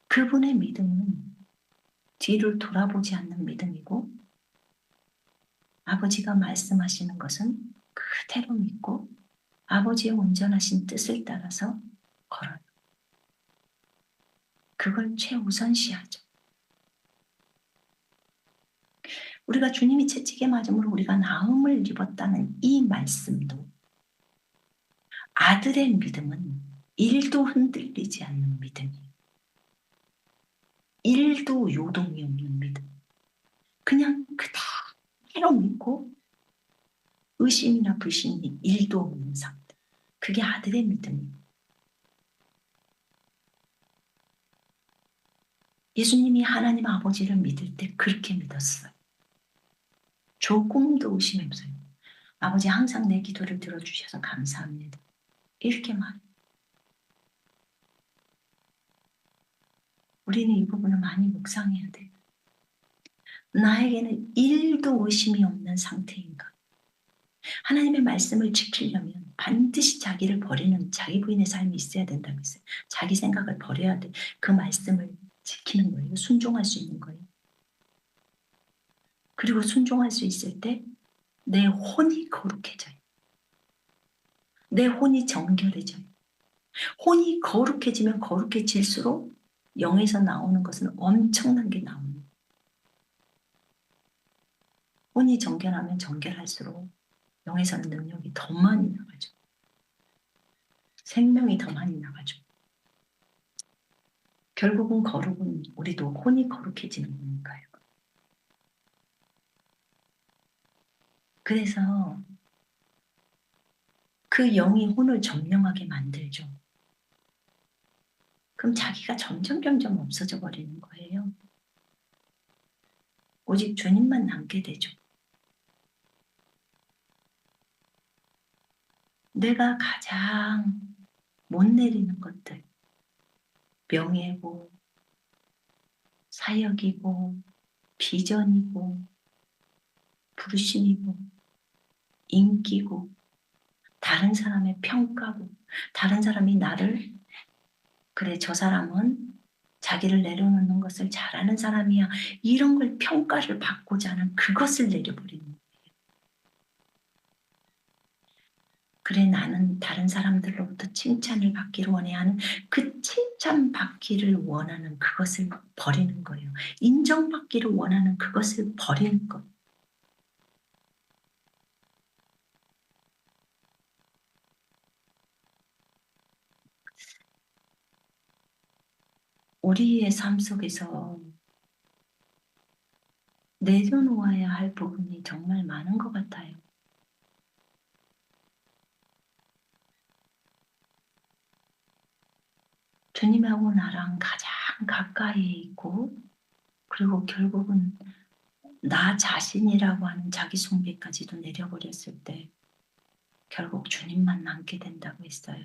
그분의 믿음은 뒤를 돌아보지 않는 믿음이고 아버지가 말씀하시는 것은 그대로 믿고 아버지의 온전하신 뜻을 따라서 걸어요. 그걸 최우선시하죠. 우리가 주님이 채찍에 맞음으로 우리가 나음을 입었다는 이 말씀도 아들의 믿음은 일도 흔들리지 않는 믿음이에요. 일도 요동이 없는 믿음. 그냥 그대로 믿고 의심이나 불신이 일도 없는 상태. 그게 아들의 믿음이에요. 예수님이 하나님 아버지를 믿을 때 그렇게 믿었어요. 조금도 의심이 없어요. 아버지 항상 내 기도를 들어주셔서 감사합니다. 이렇게 말. 우리는 이 부분을 많이 묵상해야 돼요. 나에게는 1도 의심이 없는 상태인가? 하나님의 말씀을 지키려면 반드시 자기를 버리는 자기 부인의 삶이 있어야 된다고 했어요. 자기 생각을 버려야 돼. 그 말씀을 지키는 거예요. 순종할 수 있는 거예요. 그리고 순종할 수 있을 때 내 혼이 거룩해져요. 내 혼이 정결해져요. 혼이 거룩해지면 거룩해질수록 영에서 나오는 것은 엄청난 게 나옵니다. 혼이 정결하면 정결할수록 영에서는 능력이 더 많이 나가죠. 생명이 더 많이 나가죠. 결국은 거룩은 우리도 혼이 거룩해지는 거니까요. 그래서 그 영이 혼을 점령하게 만들죠. 그럼 자기가 점점 없어져 버리는 거예요. 오직 주님만 남게 되죠. 내가 가장 못 내리는 것들, 명예고, 사역이고, 비전이고, 부르심이고, 인기고, 다른 사람의 평가고, 다른 사람이 나를, 그래, 저 사람은 자기를 내려놓는 것을 잘하는 사람이야. 이런 걸 평가를 받고자 하는 그것을 내려버리는 거예요. 그래, 나는 다른 사람들로부터 칭찬을 받기를 원해 하는 그 칭찬받기를 원하는 그것을 버리는 거예요. 인정받기를 원하는 그것을 버리는 것. 우리의 삶 속에서 내려놓아야 할 부분이 정말 많은 것 같아요. 주님하고 나랑 가장 가까이 있고, 그리고 결국은 나 자신이라고 하는 자기 숭배까지도 내려버렸을 때 결국 주님만 남게 된다고 했어요.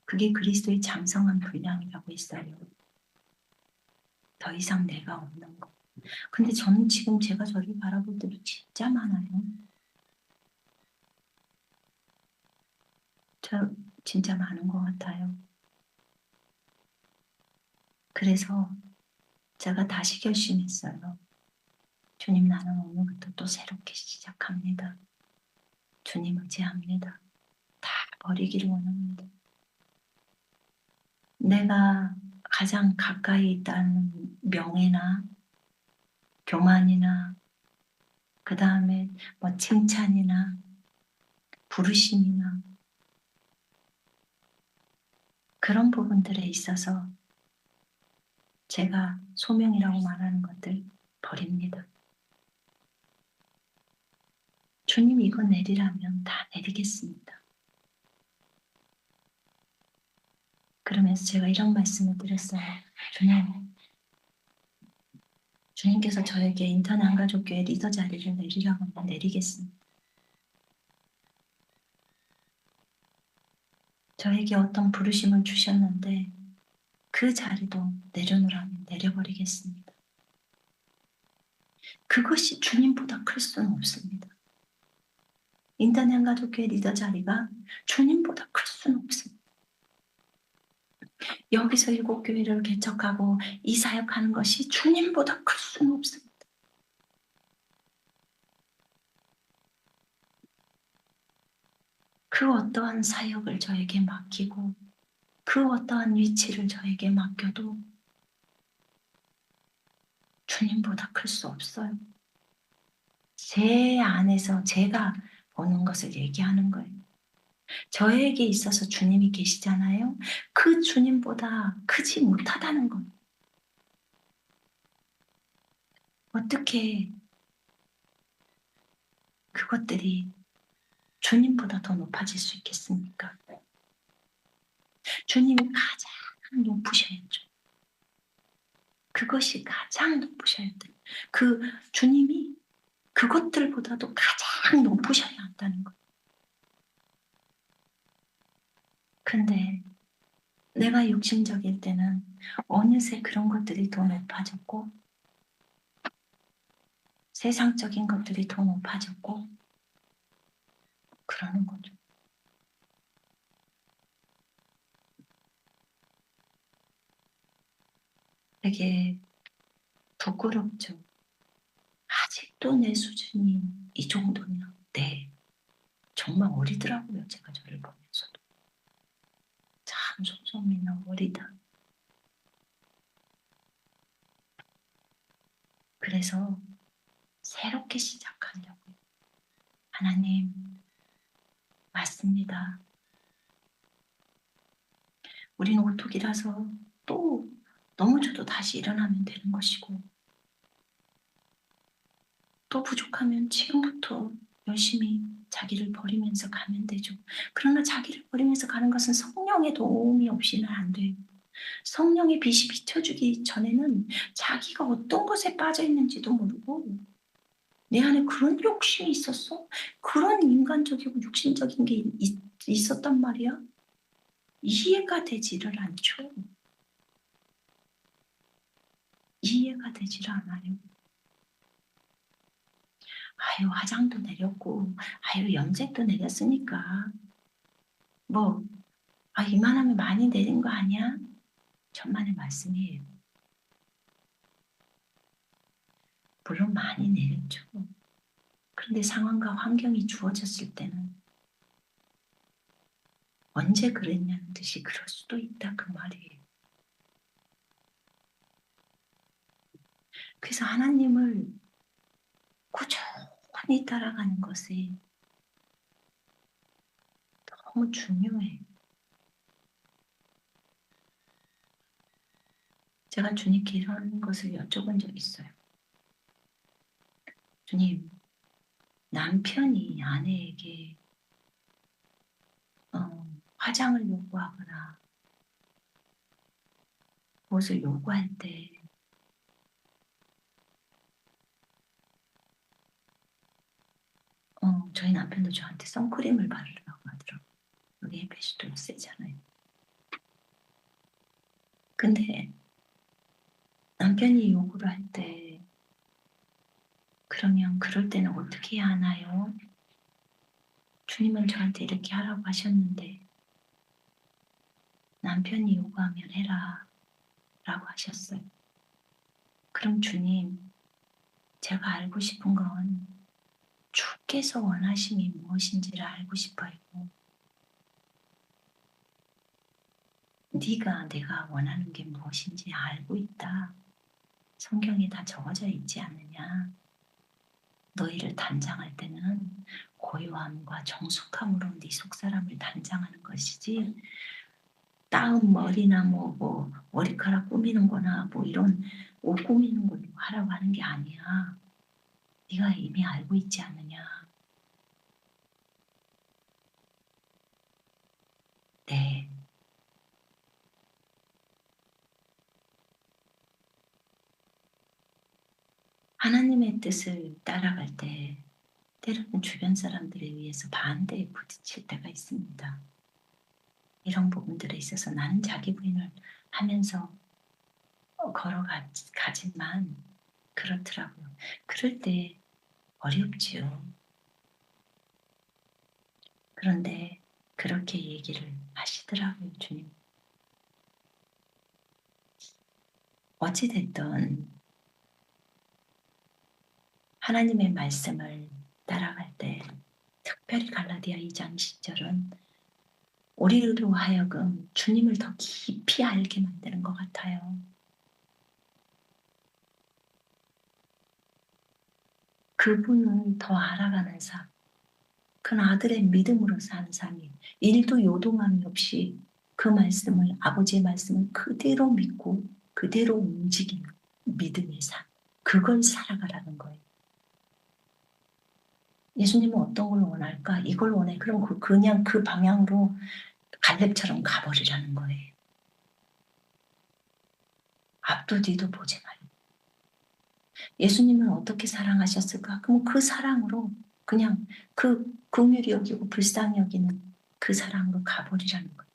그게 그리스도의 장성한 분량이라고 했어요. 더 이상 내가 없는 거. 근데 저는 지금 제가 저를 바라볼 때도 진짜 많아요. 저 진짜 많은 것 같아요. 그래서 제가 다시 결심했어요. 주님, 나는 오늘부터 또 새롭게 시작합니다. 주님 의지합니다. 다 버리기를 원합니다. 내가 가장 가까이 있다는 명예나 교만이나 그 다음에 뭐 칭찬이나 부르심이나 그런 부분들에 있어서 제가 소명이라고 말하는 것들 버립니다. 주님 이거 내리라면 다 내리겠습니다. 그러면서 제가 이런 말씀을 드렸어요. 주님께서 저에게 인터넷 한가족교회 리더 자리를 내리라고 하면 내리겠습니다. 저에게 어떤 부르심을 주셨는데 그 자리도 내려놓으라면 내려버리겠습니다. 그것이 주님보다 클 수는 없습니다. 인터넷 한가족교회 리더 자리가 주님보다 클 수는 없습니다. 여기서 7교회를 개척하고 이 사역하는 것이 주님보다 클 수는 없습니다. 그 어떠한 사역을 저에게 맡기고 그 어떠한 위치를 저에게 맡겨도 주님보다 클 수 없어요. 제 안에서 제가 보는 것을 얘기하는 거예요. 저에게 있어서 주님이 계시잖아요. 그 주님보다 크지 못하다는 거예요. 어떻게 그것들이 주님보다 더 높아질 수 있겠습니까? 주님이 가장 높으셔야죠. 그것이 가장 높으셔야 돼요. 그 주님이 그것들보다도 가장 높으셔야 한다는 거예요. 근데 내가 욕심적일 때는 어느새 그런 것들이 더 높아졌고 세상적인 것들이 더 높아졌고 그러는 거죠. 되게 부끄럽죠. 아직도 내 수준이 이 정도면 네, 정말 어리더라고요. 제가 저를 보면서도. 참 손석민은 어리다. 그래서 새롭게 시작하려고요. 하나님, 맞습니다. 우리는 오토기라서 또 넘어져도 다시 일어나면 되는 것이고 또 부족하면 지금부터 열심히 자기를 버리면서 가면 되죠. 그러나 자기를 버리면서 가는 것은 성령의 도움이 없이는 안 돼요. 성령의 빛이 비춰주기 전에는 자기가 어떤 것에 빠져 있는지도 모르고 내 안에 그런 욕심이 있었어? 그런 인간적이고 육신적인 게 있었단 말이야? 이해가 되지를 않죠. 이해가 되지를 않아요. 아유, 화장도 내렸고, 아유, 염색도 내렸으니까. 뭐, 아, 이만하면 많이 내린 거 아니야? 천만의 말씀이에요. 물론 많이 내렸죠. 그런데 상황과 환경이 주어졌을 때는 언제 그랬냐는 듯이 그럴 수도 있다 그 말이에요. 그래서 하나님을 꾸준히 따라가는 것이 너무 중요해요. 제가 주님께 이런 것을 여쭤본 적 있어요. 주님, 남편이 아내에게 화장을 요구하거나 무엇을 요구할 때 저희 남편도 저한테 선크림을 바르라고 하더라고요. 여기 햇빛이 좀 세잖아요. 근데 남편이 요구를 할 때 그러면 그럴 때는 어떻게 해야 하나요? 주님은 저한테 이렇게 하라고 하셨는데 남편이 요구하면 해라 라고 하셨어요. 그럼 주님, 제가 알고 싶은 건 주께서 원하심이 무엇인지를 알고 싶어요. 네가 내가 원하는 게 무엇인지 알고 있다. 성경에 다 적어져 있지 않느냐. 너희를 단장할 때는 고요함과 정숙함으로 네 속사람을 단장하는 것이지 따은 머리나 뭐 머리카락 꾸미는 거나 뭐 이런 옷 꾸미는 걸로 하라고 하는 게 아니야. 네가 이미 알고 있지 않느냐. 네. 하나님의 뜻을 따라갈 때 때로는 주변 사람들에 의해서 반대에 부딪힐 때가 있습니다. 이런 부분들에 있어서 나는 자기 부인을 하면서 걸어가지만 그렇더라고요. 그럴 때 어렵지요. 그런데 그렇게 얘기를 하시더라고요, 주님. 어찌됐든 하나님의 말씀을 따라갈 때 특별히 갈라디아 2장 10절은 우리로 하여금 주님을 더 깊이 알게 만드는 것 같아요. 그분을 더 알아가는 삶, 그 아들의 믿음으로 사는 삶이 일도 요동함이 없이 그 말씀을 아버지의 말씀을 그대로 믿고 그대로 움직이는 믿음의 삶, 그걸 살아가라는 거예요. 예수님은 어떤 걸 원할까? 이걸 원해. 그럼 그냥 그 방향으로 갈렙처럼 가버리라는 거예요. 앞도 뒤도 보지 말고. 예수님은 어떻게 사랑하셨을까? 그럼 그 사랑으로 그냥 그 긍휼히 여기고 불쌍히 여기는 그 사랑으로 가버리라는 거예요.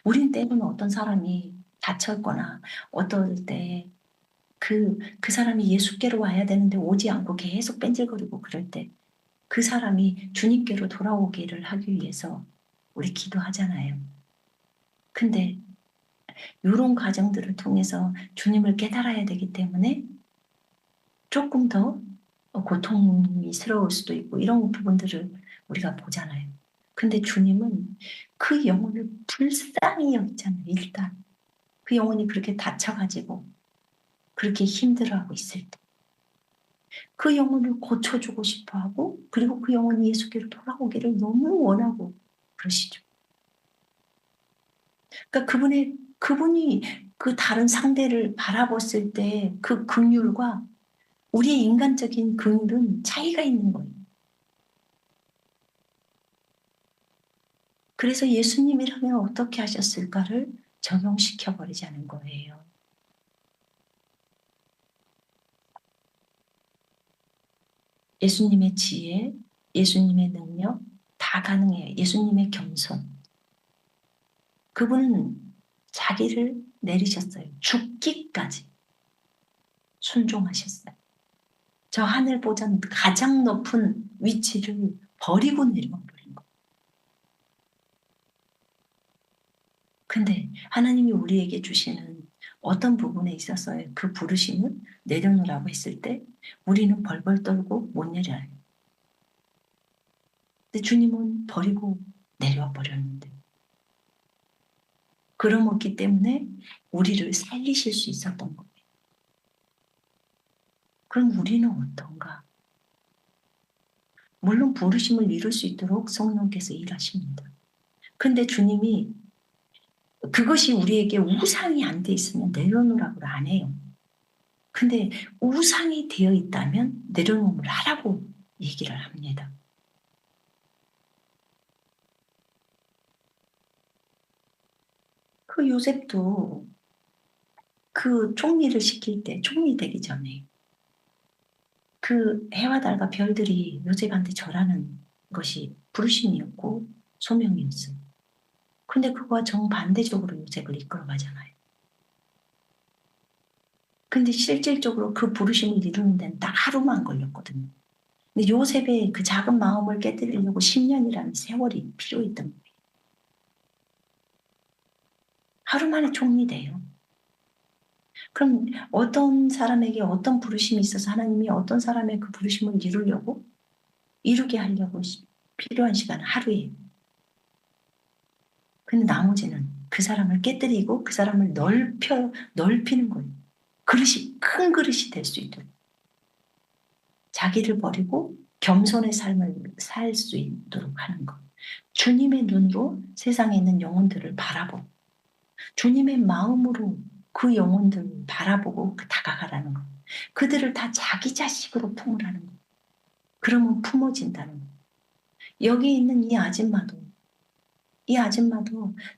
우린 때로는 어떤 사람이 다쳤거나 어떨 때 그 사람이 예수께로 와야 되는데 오지 않고 계속 뺀질거리고 그럴 때 그 사람이 주님께로 돌아오기를 하기 위해서 우리 기도하잖아요. 근데 요런 과정들을 통해서 주님을 깨달아야 되기 때문에 쪼끔 더 고통스러울 수도 있고 이런 부분들을 우리가 보잖아요. 근데 주님은 그 영혼을 불쌍히 여기잖아요 일단. 그 영혼이 그렇게 다쳐 가지고 그렇게 힘들어하고 있을 때. 그 영혼을 고쳐주고 싶어 하고 그리고 그 영혼이 예수께로 돌아오기를 너무 원하고 그러시죠. 그러니까 그분이 그 다른 상대를 바라봤을 때 그 긍휼과 우리의 인간적인 긍휼은 차이가 있는 거예요. 그래서 예수님이라면 어떻게 하셨을까를 적용시켜 버리자는 거예요. 예수님의 지혜, 예수님의 능력 다 가능해요. 예수님의 겸손. 그분은 자기를 내리셨어요. 죽기까지 순종하셨어요. 저 하늘보다 가장 높은 위치를 버리고 내려와 버린 거예요. 근데 하나님이 우리에게 주시는 어떤 부분에 있어서의 그 부르심을 내려놓으라고 했을 때 우리는 벌벌 떨고 못 내려요. 근데 주님은 버리고 내려와 버렸는데 그러었기 때문에 우리를 살리실 수 있었던 거예요. 그럼 우리는 어떤가? 물론 부르심을 이룰 수 있도록 성령께서 일하십니다. 근데 주님이 그것이 우리에게 우상이 안 돼 있으면 내려놓으라고 안 해요. 근데 우상이 되어 있다면 내려놓음을 하라고 얘기를 합니다. 그 요셉도 그 총리를 시킬 때 총리 되기 전에 그 해와 달과 별들이 요셉한테 절하는 것이 부르심이었고 소명이었어요. 근데 그거와 정반대적으로 요셉을 이끌어 가잖아요. 근데 실질적으로 그 부르심을 이루는 데는 딱 하루만 걸렸거든요. 근데 요셉의 그 작은 마음을 깨뜨리려고 10년이라는 세월이 필요했던 거예요. 하루 만에 총리 돼요. 그럼 어떤 사람에게 어떤 부르심이 있어서 하나님이 어떤 사람의 그 부르심을 이루게 하려고 필요한 시간은 하루예요. 근데 나머지는 그 사람을 깨뜨리고 그 사람을 넓히는 거예요. 큰 그릇이 될 수 있도록. 자기를 버리고 겸손의 삶을 살 수 있도록 하는 것. 주님의 눈으로 세상에 있는 영혼들을 바라보고 주님의 마음으로 그 영혼들을 바라보고 다가가라는 것. 그들을 다 자기 자식으로 품으라는 것. 그러면 품어진다는 것. 여기 있는 이 아줌마도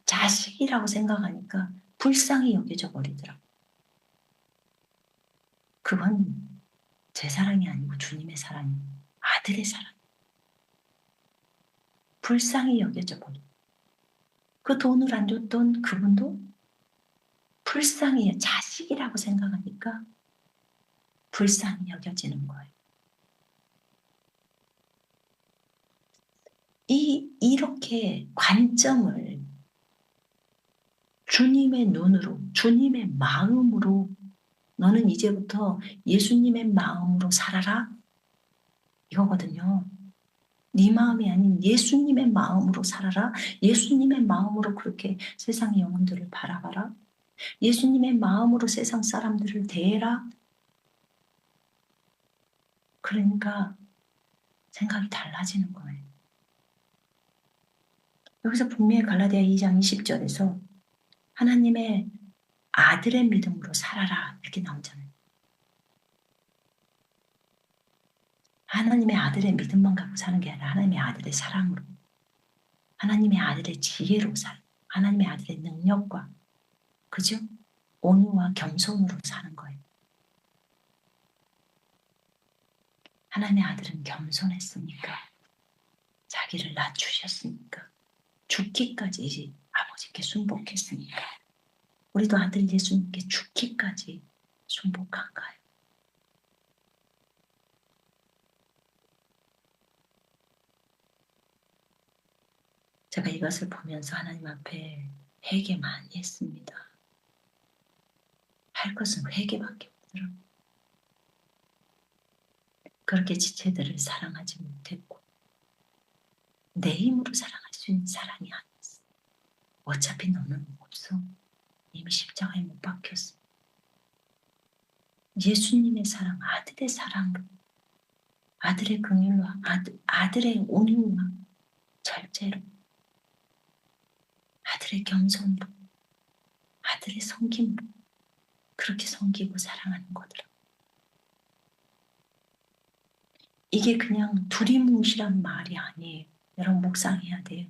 자식이라고 생각하니까 불쌍히 여겨져 버리더라고요. 그건 제 사랑이 아니고 주님의 사랑이에요. 아들의 사랑. 불쌍히 여겨져 버려요. 그 돈을 안 줬던 그분도 불쌍히 자식이라고 생각하니까 불쌍히 여겨지는 거예요. 이렇게 관점을 주님의 눈으로, 주님의 마음으로 너는 이제부터 예수님의 마음으로 살아라. 이거거든요. 네 마음이 아닌 예수님의 마음으로 살아라. 예수님의 마음으로 그렇게 세상의 영혼들을 바라봐라. 예수님의 마음으로 세상 사람들을 대해라. 그러니까 생각이 달라지는 거예요. 여기서 분명히 갈라디아 2장 20절에서 하나님의 아들의 믿음으로 살아라 이렇게 나오잖아요. 하나님의 아들의 믿음만 갖고 사는 게 아니라 하나님의 아들의 사랑으로 하나님의 아들의 지혜로 하나님의 아들의 능력과 그죠? 온유와 겸손으로 사는 거예요. 하나님의 아들은 겸손했으니까 자기를 낮추셨으니까 죽기까지 아버지께 순복했으니까 우리도 아들 예수님께 죽기까지 순복한가요? 제가 이것을 보면서 하나님 앞에 회개 많이 했습니다. 할 것은 회개밖에 없더라고요. 그렇게 지체들을 사랑하지 못했고 내 힘으로 사랑할 수 있는 사랑이 아니었어. 어차피 너는 없어. 이미 십자가에 못 박혔어. 예수님의 사랑, 아들의 사랑으로, 아들의 긍휼과 아들의 온유와 절제로, 아들의 겸손으로, 아들의 섬김으로 그렇게 섬기고 사랑하는 거더라. 이게 그냥 두리뭉실한 말이 아니에요. 여러분 묵상해야 돼요.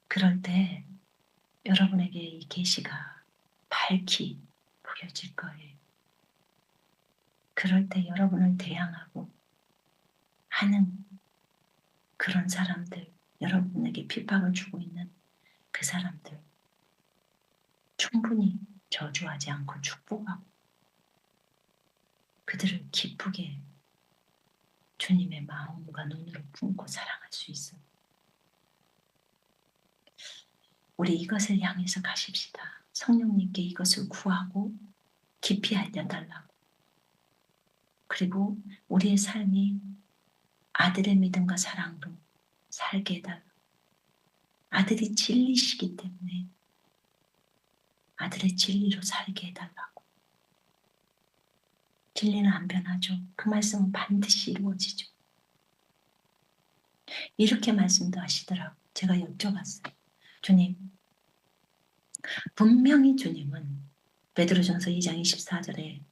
그럴 때 여러분에게 이 계시가 밝히 보여질 거예요. 그럴 때 여러분을 대항하고 하는 그런 사람들, 여러분에게 핍박을 주고 있는 그 사람들 충분히 저주하지 않고 축복하고 그들을 기쁘게 주님의 마음과 눈으로 품고 사랑할 수 있어요. 우리 이것을 향해서 가십시다. 성령님께 이것을 구하고 깊이 알려달라고. 그리고 우리의 삶이 아들의 믿음과 사랑으로 살게 해달라고. 아들이 진리시기 때문에 아들의 진리로 살게 해달라고. 진리는 안 변하죠. 그 말씀은 반드시 이루어지죠. 이렇게 말씀도 하시더라고요. 제가 여쭤봤어요. 주님, 분명히 주님은 베드로전서 2장 24절에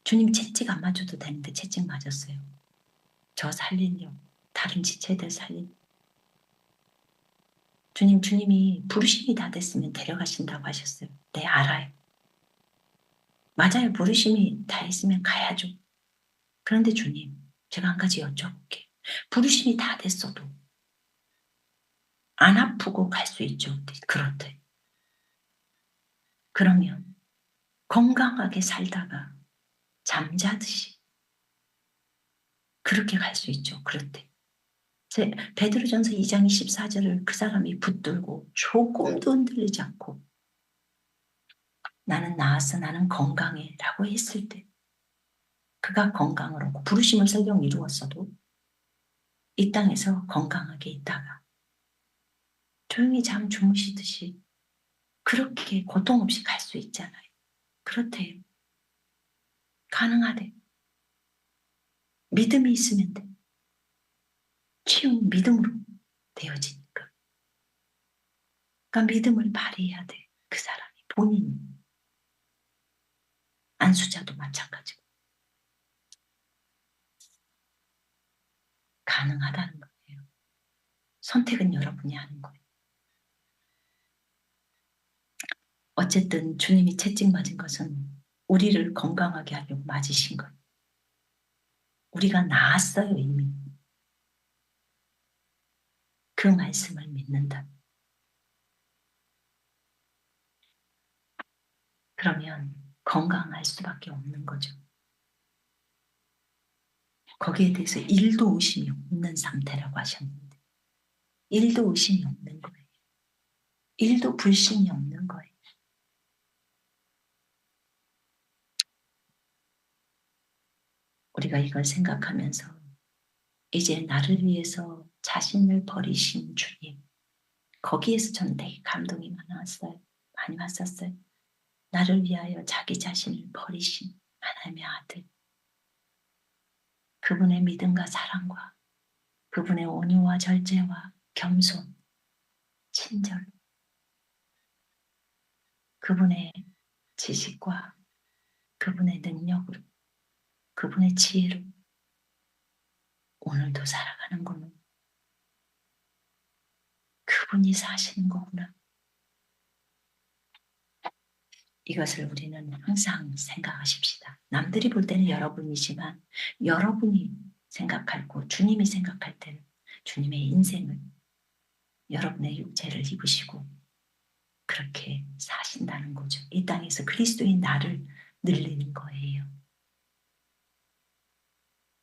주님 채찍 안 맞아도 되는데 채찍 맞았어요. 저 살리려고, 다른 지체들 살리려고. 주님이 부르심이 다 됐으면 데려가신다고 하셨어요. 네, 알아요. 맞아요. 부르심이 다 있으면 가야죠. 그런데 주님, 제가 한 가지 여쭤볼게요. 부르심이 다 됐어도 안 아프고 갈 수 있죠. 그렇대. 그러면 건강하게 살다가 잠자듯이 그렇게 갈 수 있죠. 그렇대. 베드로전서 2장 24절을 그 사람이 붙들고 조금도 흔들리지 않고 나는 나았어, 나는 건강해 라고 했을 때 그가 건강을 부르심을 설령 이루었어도 이 땅에서 건강하게 있다가 조용히 잠 주무시듯이 그렇게 고통 없이 갈 수 있잖아요. 그렇대요. 가능하대. 믿음이 있으면 돼. 치유는 믿음으로 되어지니까. 그러니까 믿음을 발휘해야 돼. 그 사람이 본인이. 안수자도 마찬가지고. 가능하다는 거예요. 선택은 여러분이 하는 거예요. 어쨌든 주님이 채찍 맞은 것은 우리를 건강하게 하려고 맞으신 거예요. 우리가 나았어요 이미. 그 말씀을 믿는다. 그러면 건강할 수밖에 없는 거죠. 거기에 대해서 1도 의심이 없는 상태라고 하셨는데 1도 의심이 없는 거예요. 1도 불신이 없는 거예요. 우리가 이걸 생각하면서 이제 나를 위해서 자신을 버리신 주님, 거기에서 저는 되게 감동이 많이 왔었어요. 나를 위하여 자기 자신을 버리신 하나님의 아들, 그분의 믿음과 사랑과 그분의 온유와 절제와 겸손, 친절, 그분의 지식과 그분의 능력으로, 그분의 지혜로 오늘도 살아가는구나. 그분이 사시는 거구나. 이것을 우리는 항상 생각하십시다. 남들이 볼 때는 여러분이지만 여러분이 생각하고 주님이 생각할 때는 주님의 인생을 여러분의 육체를 입으시고 그렇게 사신다는 거죠. 이 땅에서 그리스도인 나를 늘리는 거예요.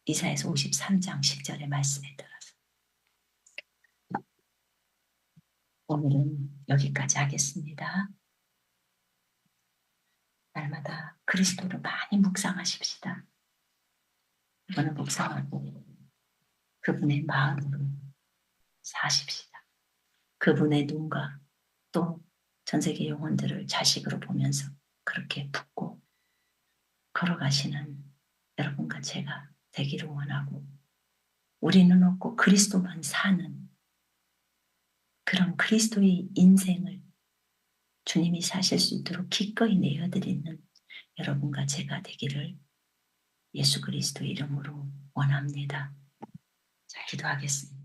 이사야서 53장 10절의 말씀에 따라서. 오늘은 여기까지 하겠습니다. 날마다 그리스도를 많이 묵상하십시다. 그분을 묵상하고 그분의 마음으로 사십시다. 그분의 눈과 또 전세계 영혼들을 자식으로 보면서 그렇게 붙고 걸어가시는 여러분과 제가 되기를 원하고, 우리는 없고 그리스도만 사는 그런 그리스도의 인생을 주님이 사실 수 있도록 기꺼이 내어드리는 여러분과 제가 되기를 예수 그리스도 이름으로 원합니다. 자, 기도하겠습니다.